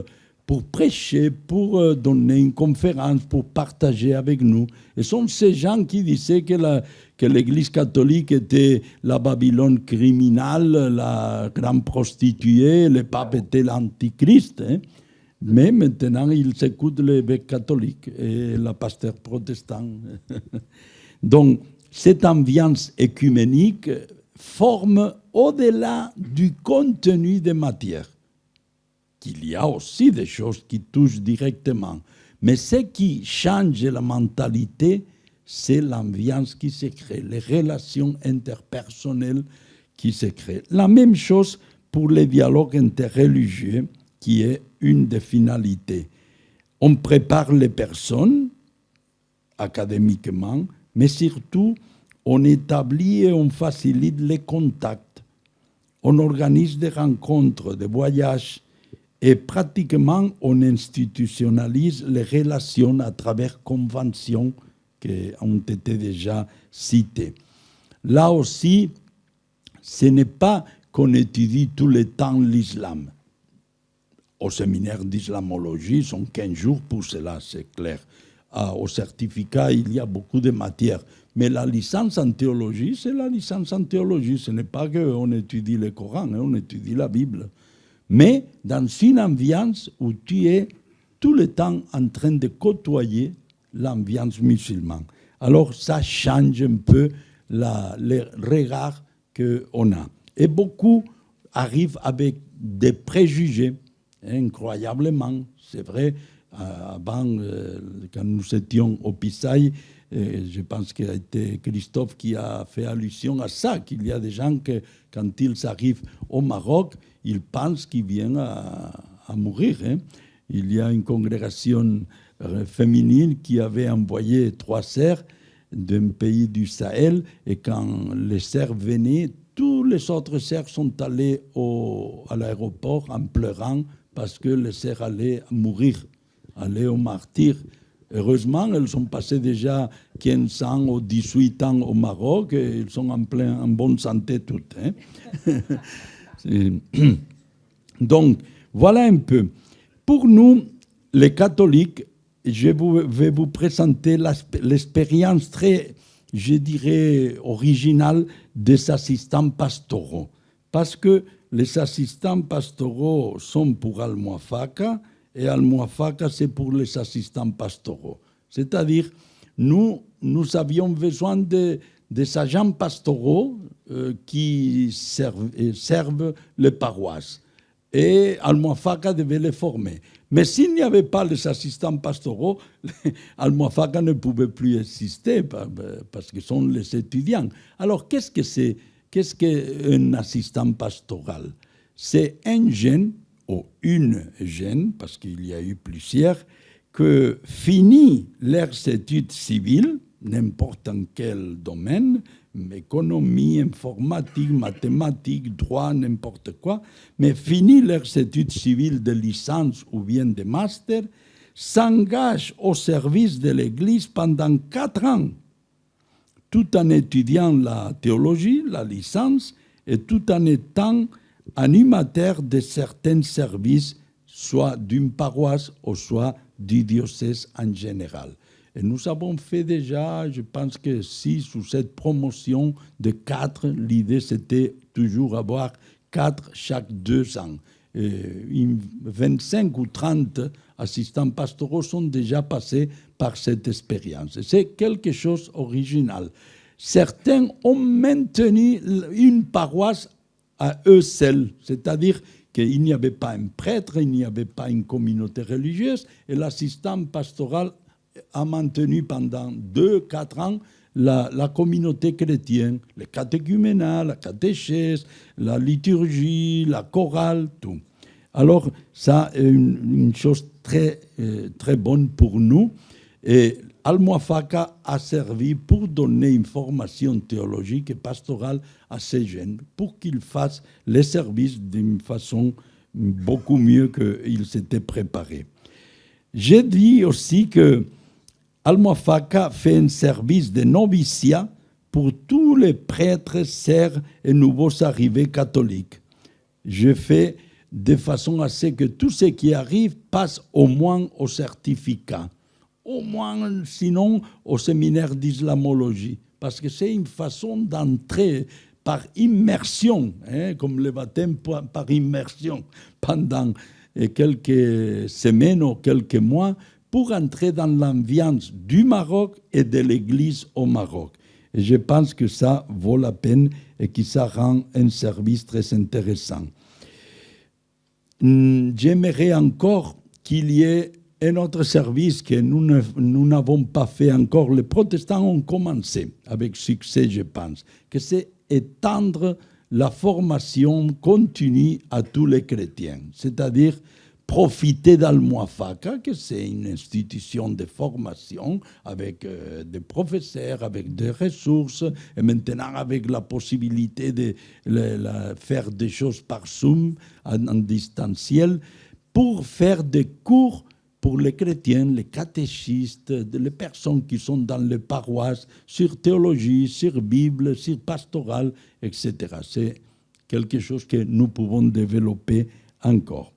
B: prêcher, pour donner une conférence, pour partager avec nous. Et ce sont ces gens qui disaient que l'Église catholique était la Babylone criminelle, la grande prostituée, le pape était l'antichrist. Hein. Mais maintenant, ils écoutent l'évêque catholique et le pasteur protestant. Donc, cette ambiance écuménique forme au-delà du contenu des matières. Il y a aussi des choses qui touchent directement. Mais ce qui change la mentalité, c'est l'ambiance qui se crée, les relations interpersonnelles qui se créent. La même chose pour les dialogues interreligieux, qui est une des finalités. On prépare les personnes académiquement, mais surtout, on établit et on facilite les contacts. On organise des rencontres, des voyages, et pratiquement, on institutionnalise les relations à travers conventions qui ont été déjà citées. Là aussi, ce n'est pas qu'on étudie tout le temps l'islam. Au séminaire d'islamologie, sont 15 jours pour cela, c'est clair. Au certificat, il y a beaucoup de matières. Mais la licence en théologie, c'est la licence en théologie. Ce n'est pas qu'on étudie le Coran, on étudie la Bible. Mais dans une ambiance où tu es tout le temps en train de côtoyer l'ambiance musulmane. Alors ça change un peu le regard qu'on a. Et beaucoup arrivent avec des préjugés, incroyablement. C'est vrai, avant, quand nous étions au Pisaï, je pense que c'était Christophe qui a fait allusion à ça, qu'il y a des gens que, quand ils arrivent au Maroc, ils pensent qu'ils viennent à mourir. Hein. Il y a une congrégation féminine qui avait envoyé 3 sœurs d'un pays du Sahel, et quand les sœurs venaient, tous les autres sœurs sont allées à l'aéroport en pleurant parce que les sœurs allaient mourir, allaient au martyr. Heureusement, elles sont passées déjà 15 ans ou 18 ans au Maroc et elles sont en bonne santé toutes. Hein. Donc, voilà un peu. Pour nous, les catholiques, je vais vous présenter l'expérience très, je dirais, originale des assistants pastoraux. Parce que les assistants pastoraux sont pour Al-Muwafaqa et Al-Muwafaqa, c'est pour les assistants pastoraux. C'est-à-dire, nous avions besoin des agents pastoraux qui servent les paroisses. Et Al-Muwafaqa devait les former. Mais s'il n'y avait pas les assistants pastoraux, Al-Muwafaqa ne pouvait plus exister parce que ce sont les étudiants. Alors, qu'est-ce qu'un assistant pastoral? C'est un jeune, ou une jeune, parce qu'il y a eu plusieurs, que finit leurs études civiles, n'importe en quel domaine, économie, informatique, mathématiques, droit, n'importe quoi, mais finissent leurs études civiles de licence ou bien de master, s'engagent au service de l'Église pendant 4 ans, tout en étudiant la théologie, la licence, et tout en étant animateurs de certains services, soit d'une paroisse ou soit du diocèse en général. Et nous avons fait déjà, je pense que 6 ou 7 promotions de 4. L'idée, c'était toujours avoir 4 chaque 2 ans. Et 25 ou 30 assistants pastoraux sont déjà passés par cette expérience. C'est quelque chose d'original. Certains ont maintenu une paroisse à eux seuls, c'est-à-dire qu'il n'y avait pas un prêtre, il n'y avait pas une communauté religieuse, et l'assistant pastoral a maintenu pendant 2-4 ans la communauté chrétienne, le catéchuménat, la catéchèse, la liturgie, la chorale, tout. Alors, ça est une chose très, très bonne pour nous. Et Almuafaca a servi pour donner une formation théologique et pastorale à ces jeunes, pour qu'ils fassent les services d'une façon beaucoup mieux qu'ils s'étaient préparés. J'ai dit aussi que Almuafaca fait un service de noviciat pour tous les prêtres, sœurs et nouveaux arrivés catholiques. Je fais de façon à ce que tous ceux qui arrivent passent au moins au certificat, au moins sinon au séminaire d'islamologie, parce que c'est une façon d'entrer par immersion, comme le baptême par immersion, pendant quelques semaines ou quelques mois, pour entrer dans l'ambiance du Maroc et de l'Église au Maroc. Et je pense que ça vaut la peine et que ça rend un service très intéressant. J'aimerais encore qu'il y ait un autre service que nous n'avons pas fait encore. Les protestants ont commencé avec succès, je pense, que c'est étendre la formation continue à tous les chrétiens, c'est-à-dire profiter d'Almuafaca, que c'est une institution de formation avec des professeurs, avec des ressources, et maintenant avec la possibilité de faire des choses par Zoom, en distanciel, pour faire des cours pour les chrétiens, les catéchistes, les personnes qui sont dans les paroisses, sur théologie, sur Bible, sur pastoral, etc. C'est quelque chose que nous pouvons développer encore.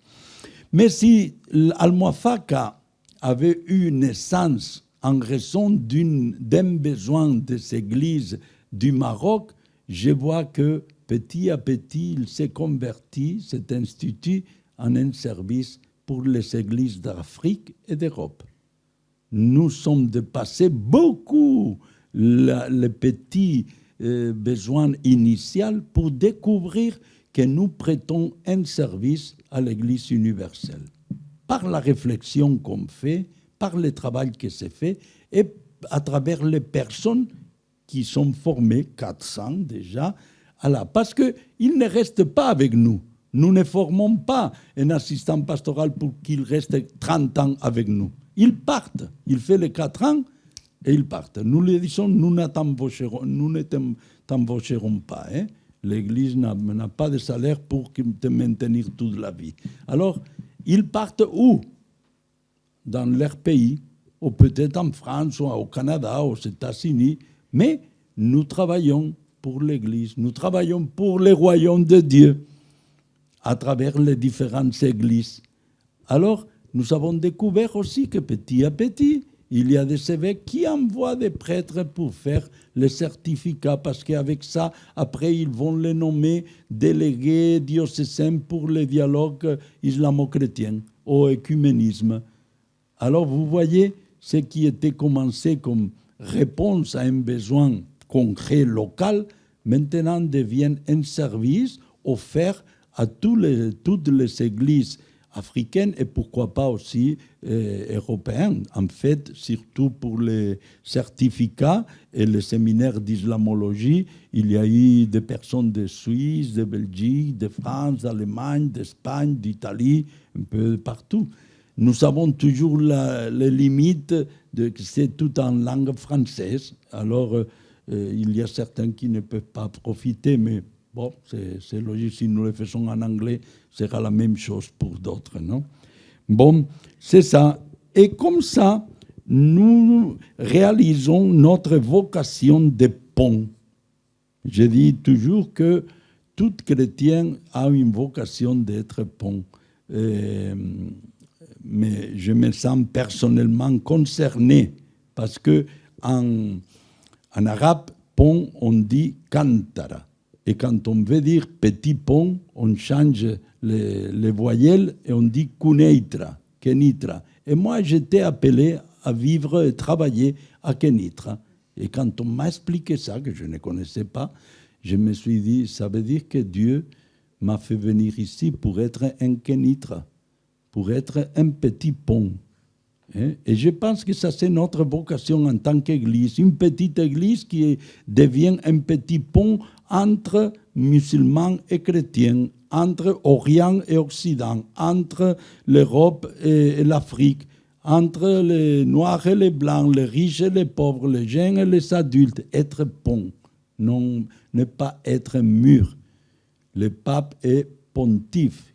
B: Mais si Almuafaca avait eu naissance en raison d'un besoin des églises du Maroc, je vois que petit à petit, il s'est converti, cet institut, en un service pour les églises d'Afrique et d'Europe. Nous sommes dépassés beaucoup les petits besoins initiaux pour découvrir que nous prêtons un service à l'Église universelle. Par la réflexion qu'on fait, par le travail qui s'est fait, et à travers les personnes qui sont formées, 400 déjà, parce qu'ils ne restent pas avec nous. Nous ne formons pas un assistant pastoral pour qu'il reste 30 ans avec nous. Ils partent. Il fait les 4 ans et ils partent. Nous lui disons, nous ne t'embaucherons pas. L'Église n'a pas de salaire pour te maintenir toute la vie. Alors, ils partent où? Dans leur pays, ou peut-être en France, ou au Canada, aux États-Unis. Mais nous travaillons pour l'Église, nous travaillons pour le royaume de Dieu à travers les différentes églises. Alors, nous avons découvert aussi que petit à petit, il y a des évêques qui envoient des prêtres pour faire les certificats, parce qu'avec ça, après, ils vont les nommer délégués diocésains pour le dialogue islamo-chrétien, au œcuménisme. Alors, vous voyez, ce qui était commencé comme réponse à un besoin concret local, maintenant devient un service offert à toutes les églises africaines et pourquoi pas aussi européennes. En fait, surtout pour les certificats et les séminaires d'islamologie, il y a eu des personnes de Suisse, de Belgique, de France, d'Allemagne, d'Espagne, d'Italie, un peu partout. Nous avons toujours les limites que c'est tout en langue française. Alors, Il y a certains qui ne peuvent pas profiter, mais bon, c'est logique. Si nous le faisons en anglais, ce sera la même chose pour d'autres, non? Bon, c'est ça. Et comme ça, nous réalisons notre vocation de pont. Je dis toujours que tout chrétien a une vocation d'être pont. Mais je me sens personnellement concerné parce que en arabe, pont, on dit kantara. Et quand on veut dire petit pont, on change les voyelles et on dit kuneitra, kenitra. Et moi, j'étais appelé à vivre et travailler à Kenitra. Et quand on m'a expliqué ça, que je ne connaissais pas, je me suis dit, ça veut dire que Dieu m'a fait venir ici pour être un Kenitra, pour être un petit pont. Et je pense que ça, c'est notre vocation en tant qu'Église. Une petite Église qui devient un petit pont entre musulmans et chrétiens, entre Orient et Occident, entre l'Europe et l'Afrique, entre les Noirs et les Blancs, les riches et les pauvres, les jeunes et les adultes. Être pont, non, ne pas être mur. Le pape est pontife,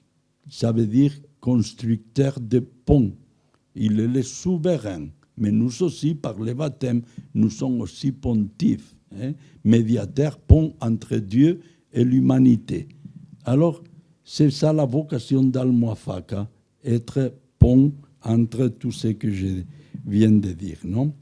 B: ça veut dire constructeur de ponts. Il est le souverain, mais nous aussi, par le baptême, nous sommes aussi pontifs, médiateurs, pont entre Dieu et l'humanité. Alors, c'est ça la vocation d'Al-Muwafaqa, être pont entre tout ce que je viens de dire, non?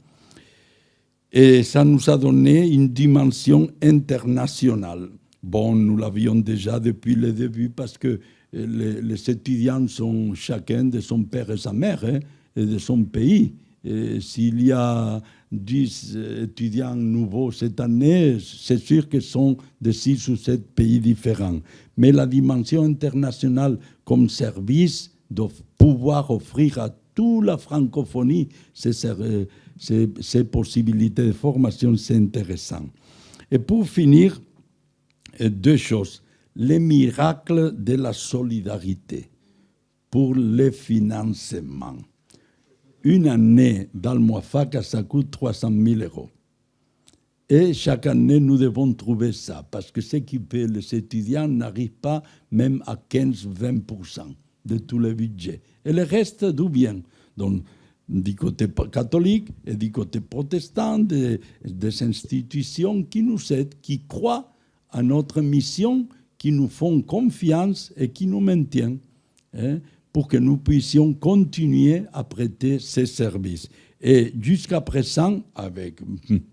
B: Et ça nous a donné une dimension internationale. Bon, nous l'avions déjà depuis le début parce que les étudiants sont chacun de son père et sa mère, et de son pays. S'il y a 10 étudiants nouveaux cette année, c'est sûr que ce sont de 6 ou 7 pays différents. Mais la dimension internationale comme service de pouvoir offrir à toute la francophonie ces possibilités de formation, c'est intéressant. Et pour finir, 2 choses. Les miracles de la solidarité pour le financement. Une année d'Al-Muwafaqa, ça coûte 300 000 €. Et chaque année, nous devons trouver ça, parce que ce qui paient les étudiants n'arrive pas même à 15-20% de tout le budget. Et le reste, d'où vient? Donc, du côté catholique et du côté protestant, des institutions qui nous aident, qui croient à notre mission, qui nous font confiance et qui nous maintiennent, pour que nous puissions continuer à prêter ces services. Et jusqu'à présent, avec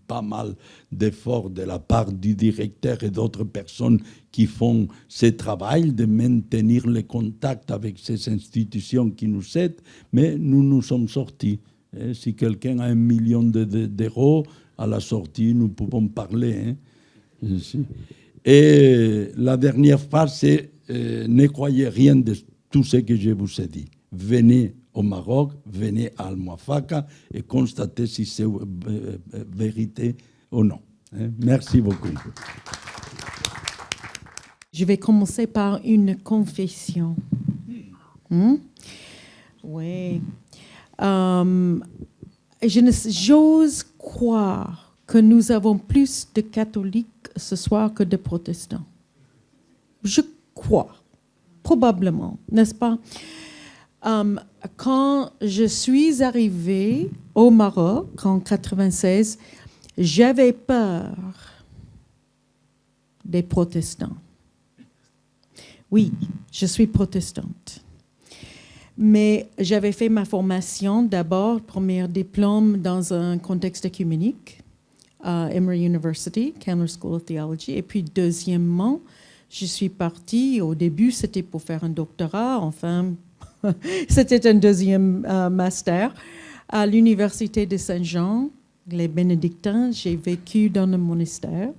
B: pas mal d'efforts de la part du directeur et d'autres personnes qui font ce travail de maintenir le contact avec ces institutions qui nous aident, mais nous nous sommes sortis. Et si quelqu'un a 1 million d'euros, à la sortie, nous pouvons parler. Et la dernière phrase, c'est ne croyez rien de tout ce que je vous ai dit. Venez au Maroc, venez à Al-Muwafaqa et constatez si c'est vérité ou non. Merci beaucoup.
C: Je vais commencer par une confession. Oui. J'ose croire que nous avons plus de catholiques ce soir que de protestants. Je crois, probablement, n'est-ce pas? Quand je suis arrivée au Maroc en 1996, j'avais peur des protestants. Oui, je suis protestante. Mais j'avais fait ma formation d'abord, premier diplôme dans un contexte œcuménique à Emory University, Candler School of Theology. Et puis deuxièmement, je suis partie, au début c'était pour faire un doctorat, enfin c'était un deuxième master à l'Université de Saint-Jean, les bénédictins. J'ai vécu dans le monastère.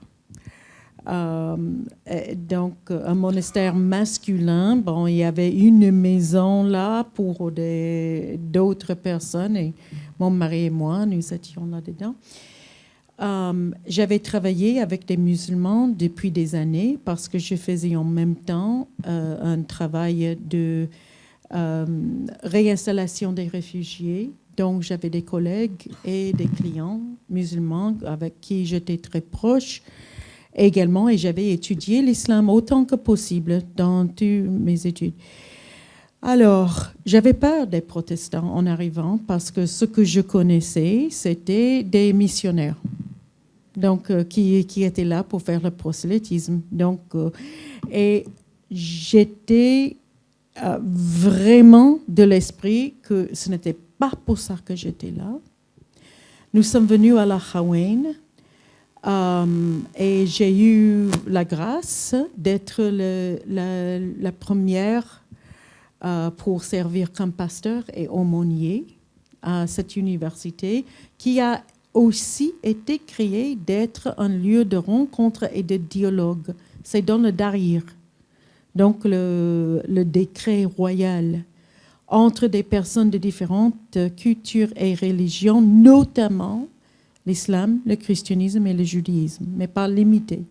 C: Donc, un monastère masculin. Bon, il y avait une maison là pour d'autres personnes et mon mari et moi, nous étions là-dedans. J'avais travaillé avec des musulmans depuis des années parce que je faisais en même temps un travail de réinstallation des réfugiés Donc, j'avais des collègues et des clients musulmans avec qui j'étais très proche également, et j'avais étudié l'islam autant que possible dans toutes mes études. Alors, j'avais peur des protestants en arrivant parce que ce que je connaissais, c'était des missionnaires, donc qui étaient là pour faire le prosélytisme. Donc, et j'étais vraiment de l'esprit que ce n'était pas pour ça que j'étais là. Nous sommes venus à la Hawaïn et j'ai eu la grâce d'être la première pour servir comme pasteur et aumônier à cette université qui a aussi été créée d'être un lieu de rencontre et de dialogue. C'est dans le Darir, donc le décret royal entre des personnes de différentes cultures et religions, notamment l'islam, le christianisme et le judaïsme, mais pas limité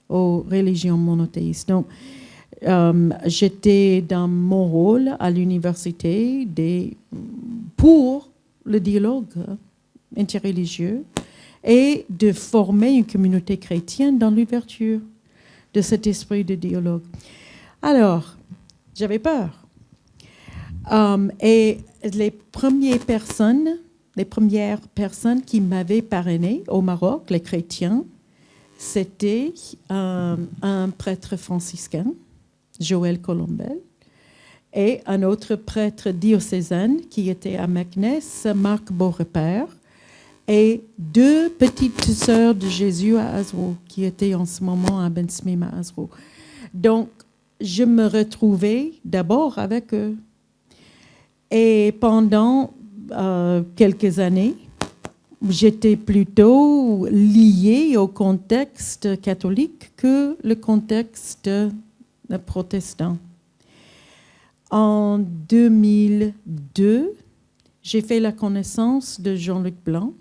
C: aux religions monothéistes. Donc, j'étais dans mon rôle à l'université pour le dialogue interreligieux et de former une communauté chrétienne dans l'ouverture de cet esprit de dialogue. Alors, j'avais peur. Et les premières personnes qui m'avaient parrainé au Maroc, les chrétiens, c'était un prêtre franciscain, Joël Colombel, et un autre prêtre diocésain qui était à Meknès, Marc Beaurepaire, et 2 petites sœurs de Jésus à Azrou, qui étaient en ce moment à Ben Smim à Azrou. Donc, je me retrouvais d'abord avec eux. Et pendant quelques années, j'étais plutôt liée au contexte catholique que le contexte protestant. En 2002, j'ai fait la connaissance de Jean-Luc Blanc,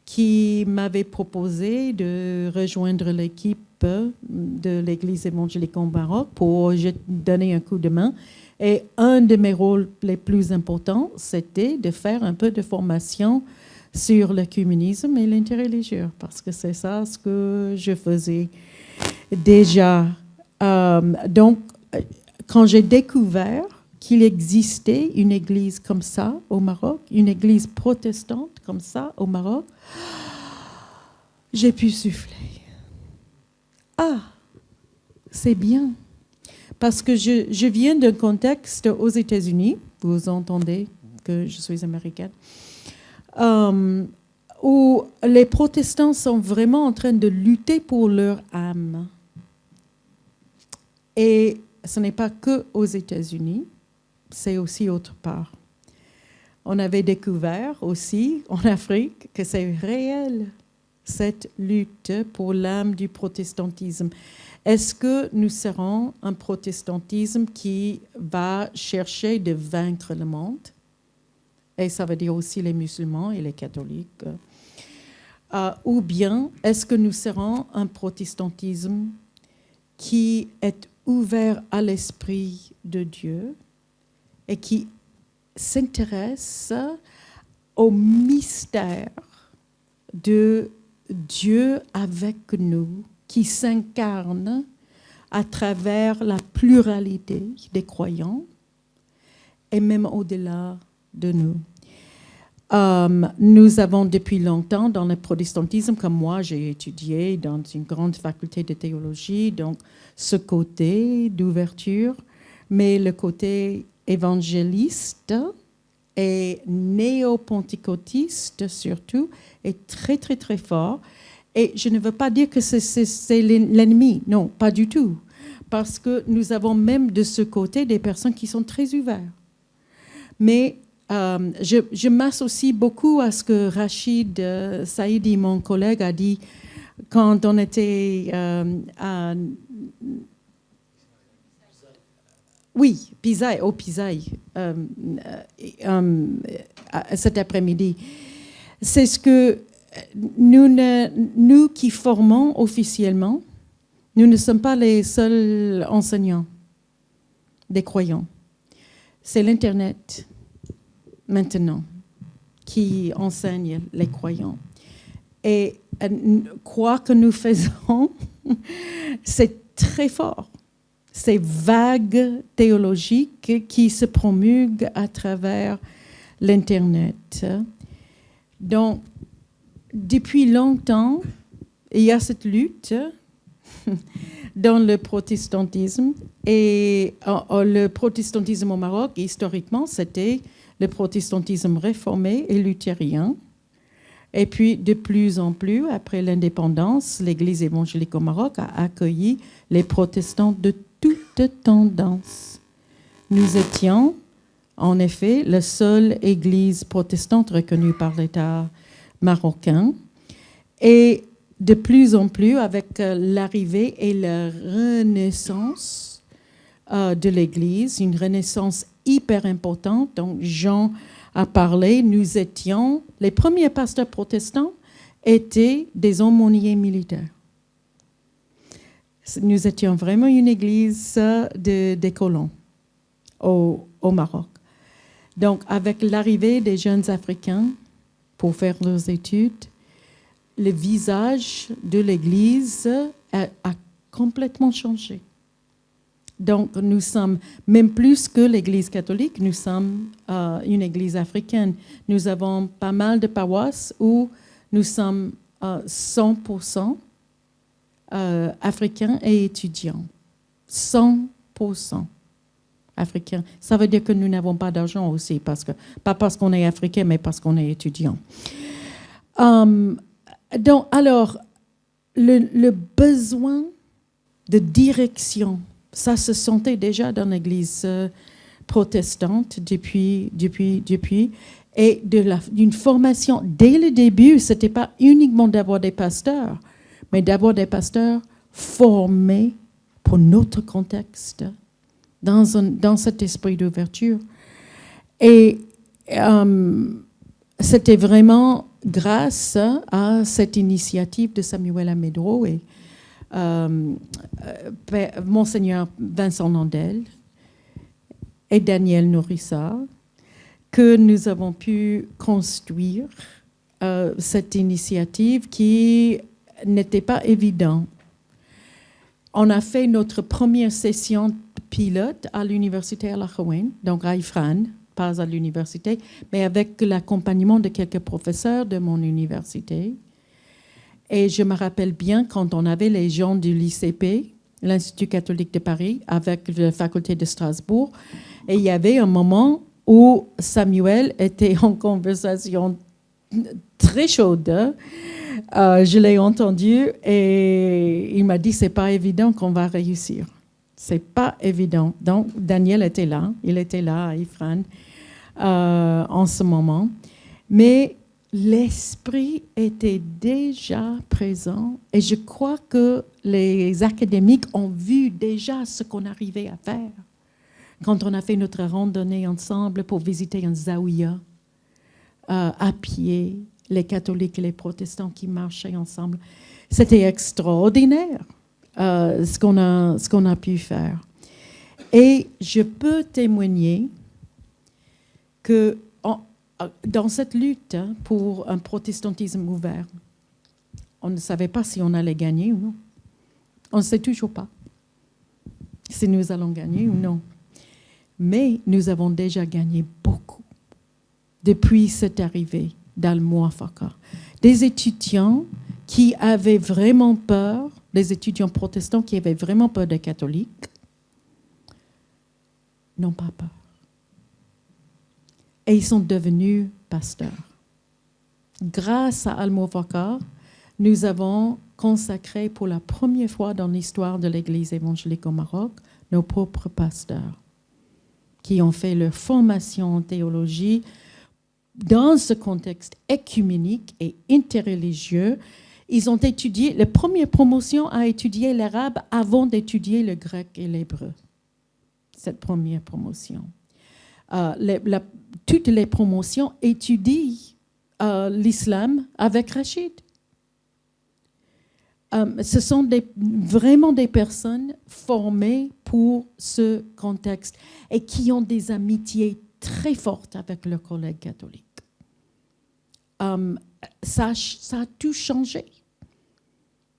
C: qui m'avait proposé de rejoindre l'équipe de l'Église évangélique au Maroc pour donner un coup de main. Et un de mes rôles les plus importants, c'était de faire un peu de formation sur l'œcuménisme et l'interreligieux, parce que c'est ça ce que je faisais déjà. Donc, quand j'ai découvert qu'il existait une église comme ça au Maroc, une église protestante comme ça au Maroc, j'ai pu souffler. Ah, c'est bien. Parce que je viens d'un contexte aux États-Unis, vous entendez que je suis américaine, où les protestants sont vraiment en train de lutter pour leur âme. Et ce n'est pas que aux États-Unis, c'est aussi autre part. On avait découvert aussi en Afrique que c'est réel, cette lutte pour l'âme du protestantisme. Est-ce que nous serons un protestantisme qui va chercher de vaincre le monde? Et ça veut dire aussi les musulmans et les catholiques. Ou bien, est-ce que nous serons un protestantisme qui est ouvert à l'Esprit de Dieu et qui s'intéresse au mystère de Dieu avec nous, qui s'incarne à travers la pluralité des croyants et même au-delà de nous. Nous avons depuis longtemps dans le protestantisme, comme moi j'ai étudié dans une grande faculté de théologie, donc ce côté d'ouverture, mais le côté évangéliste et néo-pentecôtiste surtout est très très très fort. Et je ne veux pas dire que c'est l'ennemi, non, pas du tout. Parce que nous avons même de ce côté des personnes qui sont très ouvertes. Mais je m'associe beaucoup à ce que Rachid Saïdi, mon collègue, a dit quand on était à... Oui, Pisaï, au Pisaï, cet après-midi. C'est ce que nous qui formons officiellement, nous ne sommes pas les seuls enseignants des croyants. C'est l'Internet, maintenant. qui enseignent les croyants. Et quoi que nous faisons, c'est très fort. Ces vagues théologiques qui se promulguent à travers l'Internet. Donc, depuis longtemps, il y a cette lutte dans le protestantisme. Et le protestantisme au Maroc, historiquement, c'était le protestantisme réformé et luthérien. Et puis, de plus en plus, après l'indépendance, l'Église évangélique au Maroc a accueilli les protestants de toutes tendances. Nous étions, en effet, la seule Église protestante reconnue par l'État marocain. Et de plus en plus, avec l'arrivée et la renaissance de l'Église, une renaissance hyper importante, donc Jean a parlé, nous étions, les premiers pasteurs protestants étaient des aumôniers militaires. Nous étions vraiment une église des colons au Maroc. Donc, avec l'arrivée des jeunes Africains pour faire leurs études, le visage de l'Église a complètement changé. Donc, nous sommes, même plus que l'Église catholique, nous sommes une Église africaine. Nous avons pas mal de paroisses où nous sommes 100% africains et étudiants. 100% africains. Ça veut dire que nous n'avons pas d'argent aussi, pas parce qu'on est africain, mais parce qu'on est étudiant. Donc, alors, le besoin de direction, ça se sentait déjà dans l'Église protestante depuis. Et d'une formation, dès le début, ce n'était pas uniquement d'avoir des pasteurs, mais d'avoir des pasteurs formés pour notre contexte, dans cet esprit d'ouverture. Et c'était vraiment grâce à cette initiative de Samuel Amedro et Monseigneur Vincent Nandel et Daniel Nourissa que nous avons pu construire cette initiative qui n'était pas évidente. On a fait notre première session pilote à l'université Al-Akhawain, donc à Ifrane, pas à l'université, mais avec l'accompagnement de quelques professeurs de mon université. Et je me rappelle bien quand on avait les gens du l'ICP, l'Institut catholique de Paris, avec la faculté de Strasbourg, et il y avait un moment où Samuel était en conversation très chaude. Je l'ai entendu et il m'a dit c'est pas évident qu'on va réussir. C'est pas évident. Donc Daniel était là, il était là à Ifrane en ce moment, mais l'esprit était déjà présent et je crois que les académiques ont vu déjà ce qu'on arrivait à faire. Quand on a fait notre randonnée ensemble pour visiter un zaouïa à pied, les catholiques et les protestants qui marchaient ensemble, c'était extraordinaire ce qu'on a pu faire. Et je peux témoigner que dans cette lutte pour un protestantisme ouvert, on ne savait pas si on allait gagner ou non. On ne sait toujours pas si nous allons gagner ou non. Mais nous avons déjà gagné beaucoup depuis cette arrivée d'Al-Muwafaqa. Des étudiants qui avaient vraiment peur, des étudiants protestants qui avaient vraiment peur des catholiques, n'ont pas peur. Et ils sont devenus pasteurs. Grâce à Al-Muwafaqa, nous avons consacré pour la première fois dans l'histoire de l'Église évangélique au Maroc nos propres pasteurs qui ont fait leur formation en théologie dans ce contexte écuménique et interreligieux. Ils ont étudié, la première promotion a étudié l'arabe avant d'étudier le grec et l'hébreu. Cette première promotion. Toutes les promotions étudient l'islam avec Rachid. Ce sont vraiment des personnes formées pour ce contexte et qui ont des amitiés très fortes avec leurs collègues catholiques. ça a tout changé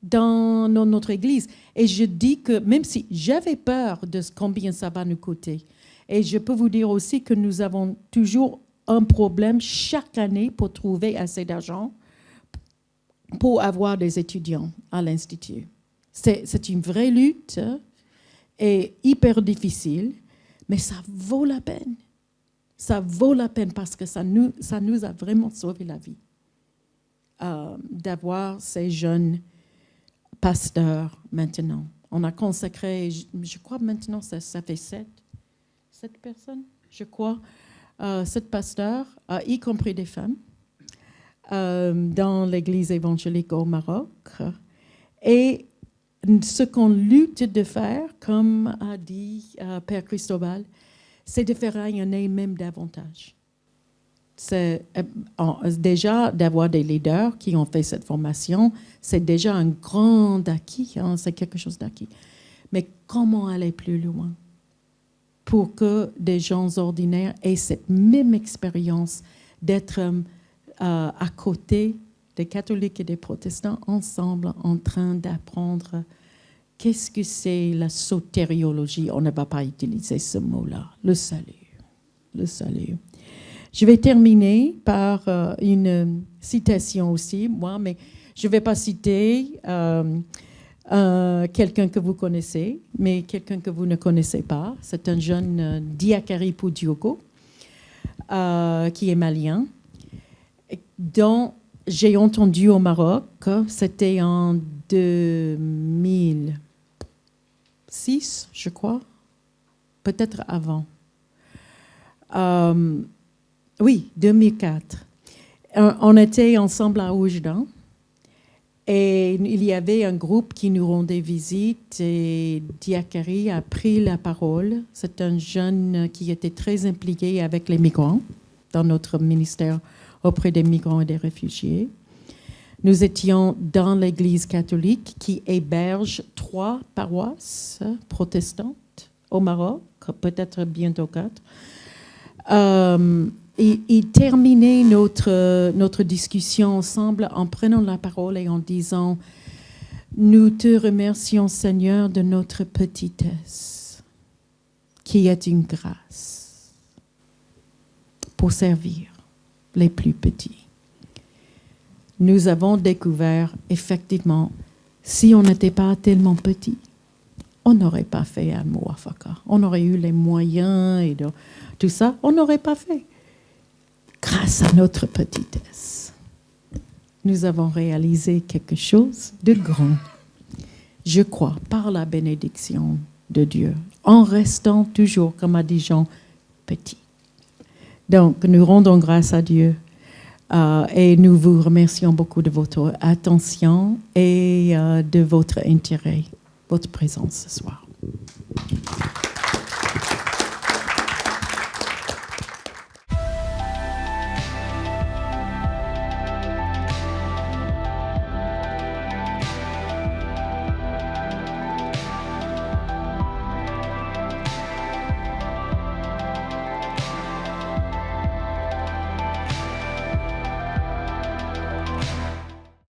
C: dans notre Église. Et je dis que même si j'avais peur de combien ça va nous coûter, et je peux vous dire aussi que nous avons toujours un problème chaque année pour trouver assez d'argent pour avoir des étudiants à l'Institut. C'est une vraie lutte et hyper difficile, mais ça vaut la peine. Ça vaut la peine parce que ça nous a vraiment sauvé la vie d'avoir ces jeunes pasteurs maintenant. On a consacré, je crois maintenant, ça fait 7 personnes, je crois, 7 pasteurs, y compris des femmes, dans l'Église évangélique au Maroc. Et ce qu'on lutte de faire, comme a dit Père Cristobal, c'est de faire rayonner même davantage. C'est déjà d'avoir des leaders qui ont fait cette formation, c'est déjà un grand acquis, hein, c'est quelque chose d'acquis. Mais comment aller plus loin pour que des gens ordinaires aient cette même expérience d'être à côté des catholiques et des protestants ensemble en train d'apprendre qu'est-ce que c'est la sotériologie. On ne va pas utiliser ce mot-là, le salut. Le salut. Je vais terminer par une citation aussi, moi, mais je ne vais pas citer quelqu'un que vous connaissez, mais quelqu'un que vous ne connaissez pas. C'est un jeune Diakari Poudiogo, qui est malien, dont j'ai entendu au Maroc, c'était en 2006, je crois, peut-être avant. Oui, 2004. On était ensemble à Oujda et il y avait un groupe qui nous rendait visite et Diakari a pris la parole. C'est un jeune qui était très impliqué avec les migrants dans notre ministère auprès des migrants et des réfugiés. Nous étions dans l'Église catholique qui héberge 3 paroisses protestantes au Maroc, peut-être bientôt 4. Il terminait notre discussion ensemble en prenant la parole et en disant « Nous te remercions, Seigneur, de notre petitesse, qui est une grâce pour servir les plus petits. » Nous avons découvert, effectivement, si on n'était pas tellement petits, on n'aurait pas fait un Mouafaka. On aurait eu les moyens et tout ça, on n'aurait pas fait. Grâce à notre petitesse, nous avons réalisé quelque chose de grand, je crois, par la bénédiction de Dieu, en restant toujours, comme a dit Jean, petits. Donc, nous rendons grâce à Dieu et nous vous remercions beaucoup de votre attention et de votre intérêt, votre présence ce soir.